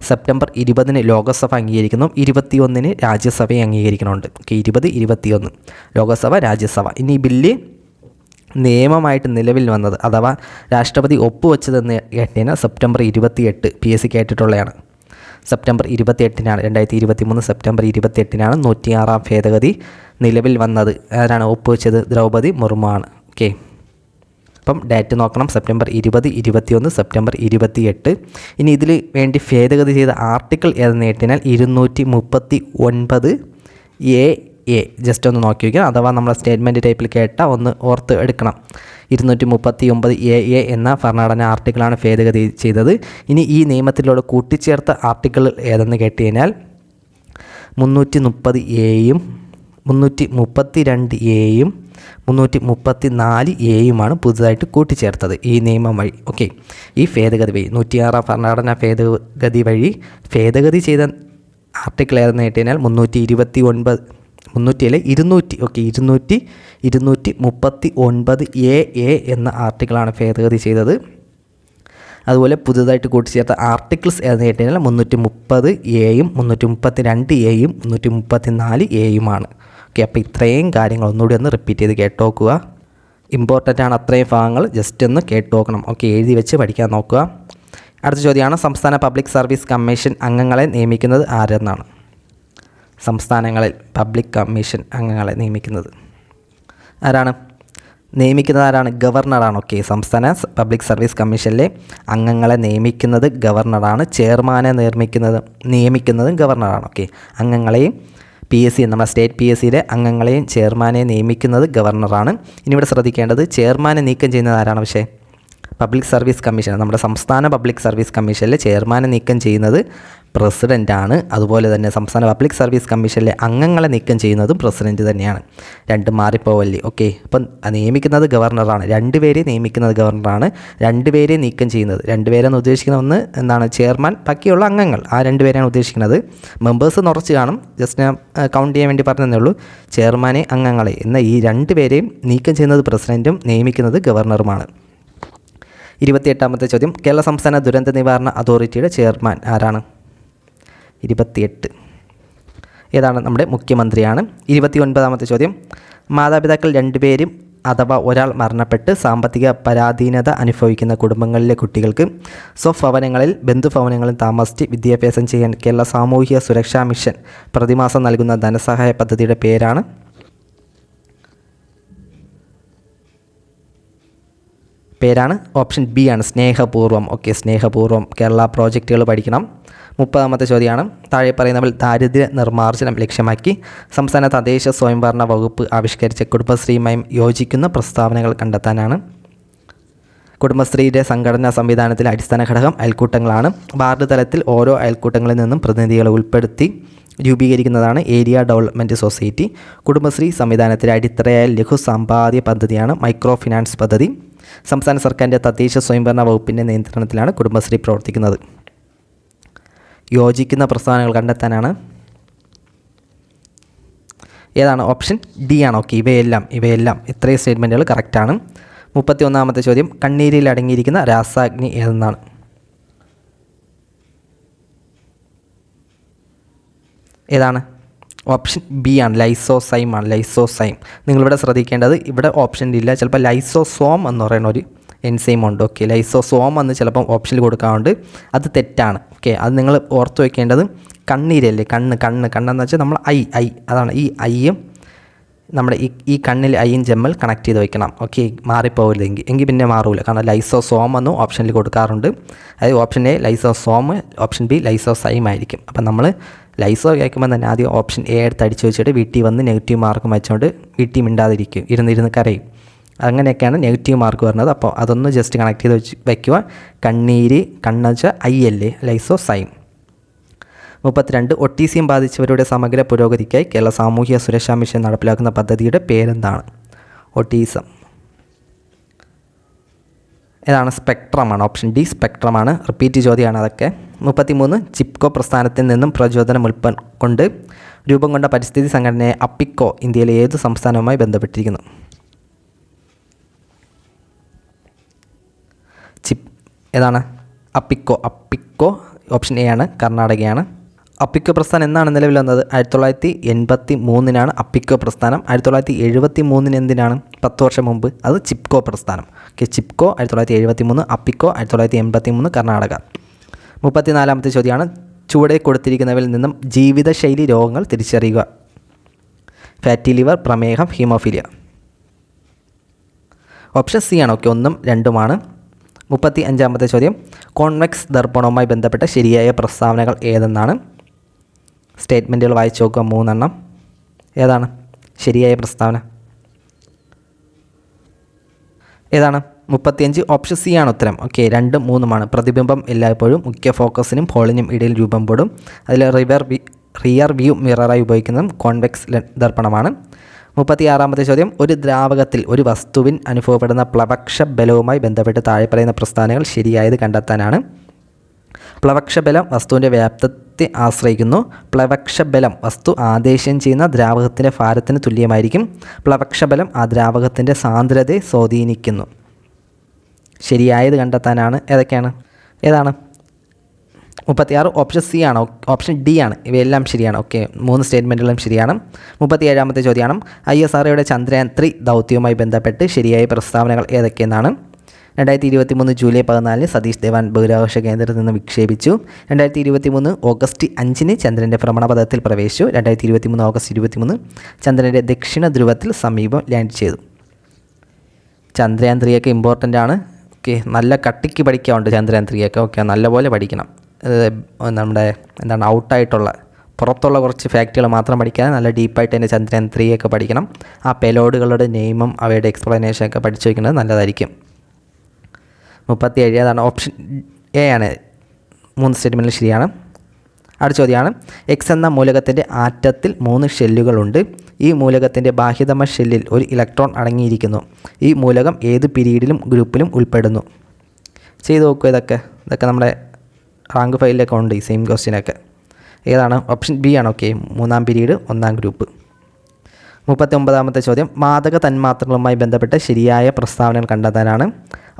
സെപ്റ്റംബർ 20-ന് ലോകസഭ അംഗീകരിക്കുന്നു, 21-ന് രാജ്യസഭയെ അംഗീകരിക്കുന്നുണ്ട്. ഓക്കെ, 20, 21 ലോകസഭ, രാജ്യസഭ. ഇനി ഈ ബില്ല് നിയമമായിട്ട് നിലവിൽ വന്നത് അഥവാ രാഷ്ട്രപതി ഒപ്പുവെച്ചതെന്ന് കേട്ടതിന് സെപ്റ്റംബർ 28 PSC കേട്ടിട്ടുള്ളതാണ്. സെപ്റ്റംബർ 28-നാണ് 2023 സെപ്റ്റംബർ 28-നാണ് 106ാം ഭേദഗതി നിലവിൽ വന്നത്. ആരാണ് ഒപ്പുവെച്ചത്? ദ്രൗപദി മുർമു ആണ്. ഓക്കെ, അപ്പം ഡേറ്റ് നോക്കണം. September 20, 21, September 28. ഇനി ഇതിൽ വേണ്ടി ഭേദഗതി ചെയ്ത ആർട്ടിക്കിൾ ഏതെന്ന് കേട്ടാൽ 239A ജസ്റ്റ് ഒന്ന് നോക്കി വയ്ക്കണം. അഥവാ നമ്മുടെ സ്റ്റേറ്റ്മെൻറ്റ് ടൈപ്പിൽ കേട്ട ഒന്ന് ഓർത്ത് എടുക്കണം. 239A എന്ന ഭരണഘടനാ ആർട്ടിക്കിളാണ് ഭേദഗതി ചെയ്തത്. ഇനി ഈ നിയമത്തിലൂടെ കൂട്ടിച്ചേർത്ത ആർട്ടിക്കിൾ ഏതെന്ന് കേട്ടുകഴിഞ്ഞാൽ 330A, 332A, 334A പുതുതായിട്ട് കൂട്ടിച്ചേർത്തത് ഈ നിയമം വഴി. ഓക്കെ, ഈ ഭേദഗതി വഴി 106ാം ഭരണഘടനാ ഭേദഗതി വഴി ഭേദഗതി ചെയ്ത ആർട്ടിക്കിൾ ഏതെന്ന് കേട്ടുകഴിഞ്ഞാൽ 239A എന്ന ആർട്ടിക്കിളാണ് ഭേദഗതി ചെയ്തത്. അതുപോലെ പുതുതായിട്ട് കൂട്ടിച്ചേർത്ത ആർട്ടിക്കിൾസ് ഏതെന്ന് കേട്ടുകഴിഞ്ഞാൽ 330A, 332A, 334A. ഓക്കെ, അപ്പോൾ ഇത്രയും കാര്യങ്ങൾ ഒന്നുകൂടി ഒന്ന് റിപ്പീറ്റ് ചെയ്ത് കേട്ടോക്കുക. ഇമ്പോർട്ടൻ്റ് ആണ് അത്രയും ഭാഗങ്ങൾ, ജസ്റ്റ് ഒന്ന് കേട്ട് നോക്കണം. ഓക്കെ, എഴുതി വെച്ച് പഠിക്കാൻ നോക്കുക. അടുത്ത ചോദ്യമാണ്, സംസ്ഥാന പബ്ലിക് സർവീസ് കമ്മീഷൻ അംഗങ്ങളെ നിയമിക്കുന്നത് ആരെന്നാണ്? സംസ്ഥാനങ്ങളിൽ പബ്ലിക് കമ്മീഷൻ അംഗങ്ങളെ നിയമിക്കുന്നത് ആരാണ്? ഗവർണറാണ്. ഓക്കെ, സംസ്ഥാന പബ്ലിക് സർവീസ് കമ്മീഷനിലെ അംഗങ്ങളെ നിയമിക്കുന്നത് ഗവർണറാണ്. ചെയർമാനെ നിയമിക്കുന്നതും ഗവർണറാണ്. ഓക്കെ, അംഗങ്ങളെയും PSC നമ്മുടെ സ്റ്റേറ്റ് PSCയിലെ അംഗങ്ങളെയും ചെയർമാനെ നിയമിക്കുന്നത് ഗവർണറാണ്. ഇനി ഇവിടെ ശ്രദ്ധിക്കേണ്ടത് ചെയർമാനെ നീക്കം ചെയ്യുന്നത് ആരാണ്? പക്ഷേ പബ്ലിക് സർവീസ് കമ്മീഷൻ, നമ്മുടെ സംസ്ഥാന പബ്ലിക് സർവീസ് കമ്മീഷനിലെ ചെയർമാനെ നീക്കം ചെയ്യുന്നത് പ്രസിഡൻ്റാണ്. അതുപോലെ തന്നെ സംസ്ഥാന പബ്ലിക് സർവീസ് കമ്മീഷനിലെ അംഗങ്ങളെ നീക്കം ചെയ്യുന്നതും പ്രസിഡൻറ്റ് തന്നെയാണ്. രണ്ടും മാറിപ്പോവല്ലേ. ഓക്കെ, അപ്പം നിയമിക്കുന്നത് ഗവർണറാണ്, രണ്ടുപേരെ നിയമിക്കുന്നത് ഗവർണറാണ്, രണ്ടുപേരെ നീക്കം ചെയ്യുന്നത്, രണ്ടുപേരെന്ന് ഉദ്ദേശിക്കുന്ന ഒന്ന് എന്താണ്, ചെയർമാൻ, ബാക്കിയുള്ള അംഗങ്ങൾ, ആ രണ്ടുപേരെയാണ് ഉദ്ദേശിക്കുന്നത്. മെമ്പേഴ്സ് നിറച്ച് കാണും, ജസ്റ്റ് ഞാൻ കൗണ്ട് ചെയ്യാൻ വേണ്ടി പറഞ്ഞതേ ഉള്ളൂ. ചെയർമാനെ, അംഗങ്ങളെ എന്ന ഈ രണ്ടുപേരെയും നീക്കം ചെയ്യുന്നത് പ്രസിഡൻറ്റും നിയമിക്കുന്നത് ഗവർണറുമാണ്. 28ാമത്തെ ചോദ്യം, കേരള സംസ്ഥാന ദുരന്ത നിവാരണ അതോറിറ്റിയുടെ ചെയർമാൻ ആരാണ്? 28 ഏതാണ്? നമ്മുടെ മുഖ്യമന്ത്രിയാണ്. 29ാമത്തെ ചോദ്യം, മാതാപിതാക്കൾ രണ്ടുപേരും അഥവാ ഒരാൾ മരണപ്പെട്ട് സാമ്പത്തിക പരാധീനത അനുഭവിക്കുന്ന കുടുംബങ്ങളിലെ കുട്ടികൾക്ക് സ്വഭവനങ്ങളിൽ ബന്ധുഭവനങ്ങളിൽ താമസിച്ച് വിദ്യാഭ്യാസം ചെയ്യാൻ കേരള സാമൂഹിക സുരക്ഷാ മിഷൻ പ്രതിമാസം നൽകുന്ന ധനസഹായ പദ്ധതിയുടെ പേരാണ്? ഓപ്ഷൻ ബി ആണ്, സ്നേഹപൂർവ്വം. ഓക്കെ, സ്നേഹപൂർവ്വം കേരള പ്രോജക്റ്റുകൾ പഠിക്കണം. 30ാമത്തെ ചോദ്യമാണ്, താഴെ പറയുന്നവൽ ദാരിദ്ര്യ നിർമ്മാർജ്ജനം ലക്ഷ്യമാക്കി സംസ്ഥാന തദ്ദേശ സ്വയംഭരണ വകുപ്പ് ആവിഷ്കരിച്ച കുടുംബശ്രീയുമായും യോജിക്കുന്ന പ്രസ്താവനകൾ കണ്ടെത്താനാണ്. കുടുംബശ്രീയുടെ സംഘടനാ സംവിധാനത്തിലെ അടിസ്ഥാന ഘടകം അയൽക്കൂട്ടങ്ങളാണ്. വാർഡ് തലത്തിൽ ഓരോ അയൽക്കൂട്ടങ്ങളിൽ നിന്നും പ്രതിനിധികളെ ഉൾപ്പെടുത്തി രൂപീകരിക്കുന്നതാണ് ഏരിയ ഡെവലപ്മെൻറ്റ് സൊസൈറ്റി. കുടുംബശ്രീ സംവിധാനത്തിലെ അടിത്തറയായ ലഘു സമ്പാദ്യ പദ്ധതിയാണ് മൈക്രോ ഫിനാൻസ് പദ്ധതി. സംസ്ഥാന സർക്കാരിൻ്റെ തദ്ദേശ സ്വയംഭരണ വകുപ്പിൻ്റെ നിയന്ത്രണത്തിലാണ് കുടുംബശ്രീ പ്രവർത്തിക്കുന്നത്. യോജിക്കുന്ന പ്രസ്താവനകൾ കണ്ടെത്താനാണ്. ഏതാണ്? ഓപ്ഷൻ ഡി ആണ്. ഓക്കെ, ഇവയെല്ലാം ഇത്രയും സ്റ്റേറ്റ്മെൻറ്റുകൾ കറക്റ്റാണ്. 31ാമത്തെ ചോദ്യം, കണ്ണീരിൽ അടങ്ങിയിരിക്കുന്ന രാസാഗ്നി ഏതെന്നാണ്? ഏതാണ്? ഓപ്ഷൻ ബി ആണ്, ലൈസോസൈം ആണ്. ലൈസോസൈം. നിങ്ങളിവിടെ ശ്രദ്ധിക്കേണ്ടത്, ഇവിടെ ഓപ്ഷനിലില്ല, ചിലപ്പോൾ ലൈസോസോം എന്ന് പറയുന്ന ഒരു എൻസൈം ഉണ്ട്. ഓക്കെ, ലൈസോസോം എന്ന് ചിലപ്പം ഓപ്ഷനിൽ കൊടുക്കാറുണ്ട്, അത് തെറ്റാണ്. ഓക്കെ, അത് നിങ്ങൾ ഓർത്ത് വയ്ക്കേണ്ടത് കണ്ണീരല്ലേ, കണ്ണെന്ന് വെച്ചാൽ നമ്മൾ ഐ അതാണ്. ഈ ഐയും നമ്മുടെ ഈ കണ്ണിൽ ഐയും ജമ്മൽ കണക്ട് ചെയ്ത് വയ്ക്കണം. ഓക്കെ, മാറിപ്പോകില്ലെങ്കിൽ പിന്നെ മാറൂല. കാരണം ലൈസോസോം എന്നും ഓപ്ഷനിൽ കൊടുക്കാറുണ്ട്. അതായത് option A lysosome, option B lysozyme ആയിരിക്കും. അപ്പം നമ്മൾ ലൈസോ കേൾക്കുമ്പോൾ തന്നെ ആദ്യം ഓപ്ഷൻ എ എടുത്ത് അടിച്ച് വെച്ചിട്ട് വീട്ടിൽ വന്ന് നെഗറ്റീവ് മാർക്ക് വെച്ചുകൊണ്ട് വീട്ടിൽ മിണ്ടാതിരിക്കും, ഇരുന്ന് കരയും. അങ്ങനെയൊക്കെയാണ് നെഗറ്റീവ് മാർക്ക് വരുന്നത്. അപ്പോൾ അതൊന്ന് ജസ്റ്റ് കണക്ട് ചെയ്ത് വയ്ക്കുക. കണ്ണെന്ന് വെച്ചാൽ ഐ അല്ലേ, ലൈസോസൈം. 32 ഒട്ടീസിയം ബാധിച്ചവരുടെ സമഗ്ര പുരോഗതിക്കായി കേരള സാമൂഹിക സുരക്ഷാ മിഷൻ നടപ്പിലാക്കുന്ന പദ്ധതിയുടെ പേരെന്താണ്? ഒട്ടീസം. ഏതാണ്? സ്പെക്ട്രമാണ്. ഓപ്ഷൻ ഡി സ്പെക്ട്രമാണ്. റിപ്പീറ്റ് ചോദ്യമാണ് അതൊക്കെ. 33 ചിപ്കോ പ്രസ്ഥാനത്തിൽ നിന്നും പ്രചോദനം ഉൾക്കൊണ്ട് രൂപം കൊണ്ട പരിസ്ഥിതി സംഘടനയെ അപ്പിക്കോ ഇന്ത്യയിലെ ഏത് സംസ്ഥാനവുമായി ബന്ധപ്പെട്ടിരിക്കുന്നു? ഏതാണ്? അപ്പിക്കോ. ഓപ്ഷൻ എ ആണ്, കർണാടകയാണ്. അപ്പിക്കോ പ്രസ്ഥാനം എന്നാണ് നിലവിൽ വന്നത്? 1983 അപ്പിക്കോ പ്രസ്ഥാനം. 1973 എന്തിനാണ്? 10 വർഷം മുമ്പ്. അത് ചിപ്കോ പ്രസ്ഥാനം. ഓക്കെ, ചിപ്കോ 1973, അപ്പിക്കോ 1983, കർണാടക. 34ാമത്തെ ചോദ്യമാണ്, ചുവടെ കൊടുത്തിരിക്കുന്നവയിൽ നിന്നും ജീവിതശൈലി രോഗങ്ങൾ തിരിച്ചറിയുക. ഫാറ്റി ലിവർ, പ്രമേഹം, ഹീമോഫീലിയ. ഓപ്ഷൻ സി ആണ്. ഓക്കെ, 1ഉം 2ഉമാണ്. 35ാമത്തെ ചോദ്യം, കോൺവെക്സ് ദർപ്പണവുമായി ബന്ധപ്പെട്ട ശരിയായ പ്രസ്താവനകൾ ഏതെന്നാണ്? സ്റ്റേറ്റ്മെൻറ്റുകൾ വായിച്ചു നോക്കുക, 3 എണ്ണം. ഏതാണ് ശരിയായ പ്രസ്താവന? ഏതാണ്? 35 ഓപ്ഷൻ സി ആണ് ഉത്തരം. ഓക്കെ, 2ഉം 3ഉമാണ്. പ്രതിബിംബം എല്ലായ്പ്പോഴും മുഖ്യ ഫോക്കസിനും ഹോളിനും ഇടയിൽ രൂപം പെടും. അതിൽ റിയർ വ്യൂ മിററായി ഉപയോഗിക്കുന്നതും കോൺവെക്സ് ദർപ്പണമാണ്. 36ാമത്തെ ചോദ്യം, ഒരു ദ്രാവകത്തിൽ ഒരു വസ്തുവിൻ അനുഭവപ്പെടുന്ന പ്ലവക്ഷ ബലവുമായി ബന്ധപ്പെട്ട് താഴെ പറയുന്ന പ്രസ്താവനകൾ ശരിയായത് കണ്ടെത്താനാണ്. പ്ലവക്ഷബലം വസ്തുവിൻ്റെ വ്യാപ്തത്തെ ആശ്രയിക്കുന്നു. പ്ലവക്ഷബലം വസ്തു ആദേശം ചെയ്യുന്ന ദ്രാവകത്തിൻ്റെ ഭാരത്തിന് തുല്യമായിരിക്കും. പ്ലവക്ഷബലം ആ ദ്രാവകത്തിൻ്റെ സാന്ദ്രതയെ സ്വാധീനിക്കുന്നു. ശരിയായത് കണ്ടെത്താനാണ്. ഏതാണ്? 36 ഓപ്ഷൻ സി ആണ്. ഓപ്ഷൻ ഡി ആണ്. ഇവയെല്ലാം ശരിയാണ്. ഓക്കെ, 3 സ്റ്റേറ്റ്മെൻറ്റുകളും ശരിയാണ്. 37ാമത്തെ ചോദ്യമാണ്, ISROയുടെ ചന്ദ്രയാൻ 3 ദൗത്യവുമായി ബന്ധപ്പെട്ട് ശരിയായ പ്രസ്താവനകൾ ഏതൊക്കെയെന്നാണ്? 2023 ജൂലൈ 14 സതീഷ് ധവാൻ ബഹിരാകാശ കേന്ദ്രത്തിൽ നിന്ന് വിക്ഷേപിച്ചു. 2023 ഓഗസ്റ്റ് 5 ചന്ദ്രൻ്റെ ഭ്രമണപഥത്തിൽ പ്രവേശിച്ചു. 2023 ഓഗസ്റ്റ് 23 ചന്ദ്രൻ്റെ ദക്ഷിണ ധ്രുവത്തിൽ സമീപം ലാൻഡ് ചെയ്തു. ചന്ദ്രയാൻ 3 ഒക്കെ ഇമ്പോർട്ടൻ്റ് ആണ്. ഓക്കെ, നല്ല കട്ടിക്ക് പഠിക്കാറുണ്ട് ചന്ദ്രയാൻ 3 ഒക്കെ. ഓക്കെ, നല്ലപോലെ പഠിക്കണം. നമ്മുടെ ഔട്ടായിട്ടുള്ള പുറത്തുള്ള കുറച്ച് ഫാക്റ്റുകൾ മാത്രം പഠിക്കാതെ നല്ല ഡീപ്പായിട്ട് തന്നെ ചന്ദ്രയാൻ 3 ഒക്കെ പഠിക്കണം. ആ പെലോഡുകളുടെ നെയിമും അവയുടെ എക്സ്പ്ലനേഷനൊക്കെ പഠിച്ചു വയ്ക്കുന്നത് നല്ലതായിരിക്കും. 37 ഏതാണ്? ഓപ്ഷൻ എ ആണ്. 3 സ്റ്റേറ്റ്മെൻറ്റിൽ ശരിയാണ്. അടുത്ത ചോദ്യമാണ്, എക്സ് എന്ന മൂലകത്തിൻ്റെ ആറ്റത്തിൽ 3 ഷെല്ലുകളുണ്ട്. ഈ മൂലകത്തിൻ്റെ ബാഹ്യതമ ഷെല്ലിൽ ഒരു ഇലക്ട്രോൺ അടങ്ങിയിരിക്കുന്നു. ഈ മൂലകം ഏത് പീരീഡിലും ഗ്രൂപ്പിലും ഉൾപ്പെടുന്നു? ചെയ്ത് നോക്കുക. ഇതൊക്കെ നമ്മുടെ റാങ്ക് ഫയലിലൊക്കെ ഉണ്ട് ഈ സെയിം ക്വസ്റ്റ്യനൊക്കെ. ഏതാണ്? ഓപ്ഷൻ ബി ആണ്. ഓക്കെ, 3-ാം പീരീഡ് 1-ാം ഗ്രൂപ്പ്. 39ാമത്തെ ചോദ്യം, വാതക തന്മാത്രകളുമായി ബന്ധപ്പെട്ട ശരിയായ പ്രസ്താവനകൾ കണ്ടെത്താനാണ്.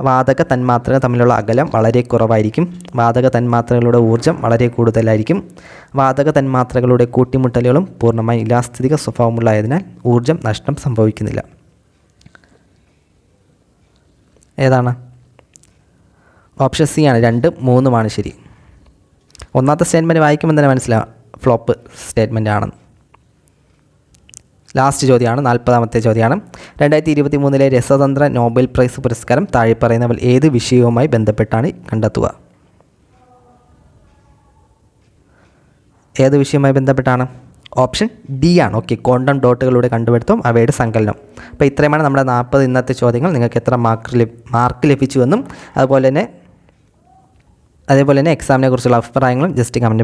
വാതക തന്മാത്രകൾ തമ്മിലുള്ള അകലം വളരെ കുറവായിരിക്കും. വാതക തന്മാത്രകളുടെ ഊർജ്ജം വളരെ കൂടുതലായിരിക്കും. വാതക തന്മാത്രകളുടെ കൂട്ടിമുട്ടലുകളും പൂർണ്ണമായി ഇലാസ്തിക സ്വഭാവമുള്ളതിനാൽ ഊർജ്ജം നഷ്ടം സംഭവിക്കുന്നില്ല. ഏതാണ്? ഓപ്ഷൻ സി ആണ്. 2, 3 ശരി. ഒന്നാമത്തെ സ്റ്റേറ്റ്മെൻറ്റ് വായിക്കുമ്പോൾ തന്നെ മനസ്സിലാവും ഫ്ലോപ്പ് സ്റ്റേറ്റ്മെൻ്റ് ആണെന്ന്. ലാസ്റ്റ് ചോദ്യമാണ്, 40ാമത്തെ ചോദ്യമാണ്. 2023 രസതന്ത്ര നോബൽ പ്രൈസ് പുരസ്കാരം താഴെ പറയുന്നവൽ ഏത് വിഷയവുമായി ബന്ധപ്പെട്ടാണ് കണ്ടെത്തുക? ഏത് വിഷയവുമായി ബന്ധപ്പെട്ടാണ്? ഓപ്ഷൻ ഡി ആണ്. ഓക്കെ, ക്വാണ്ടം ഡോട്ടുകളുടെ കണ്ടുപിടുത്തം, അവയുടെ സങ്കലനം. അപ്പോൾ ഇത്രയുമാണ് നമ്മുടെ 40 ഇന്നത്തെ ചോദ്യങ്ങൾ. നിങ്ങൾക്ക് എത്ര മാർക്ക് ലഭിച്ചുവെന്നും അതേപോലെ തന്നെ എക്സാമിനെ കുറിച്ചുള്ള അഭിപ്രായങ്ങളും ജസ്റ്റ് കമൻറ്റ്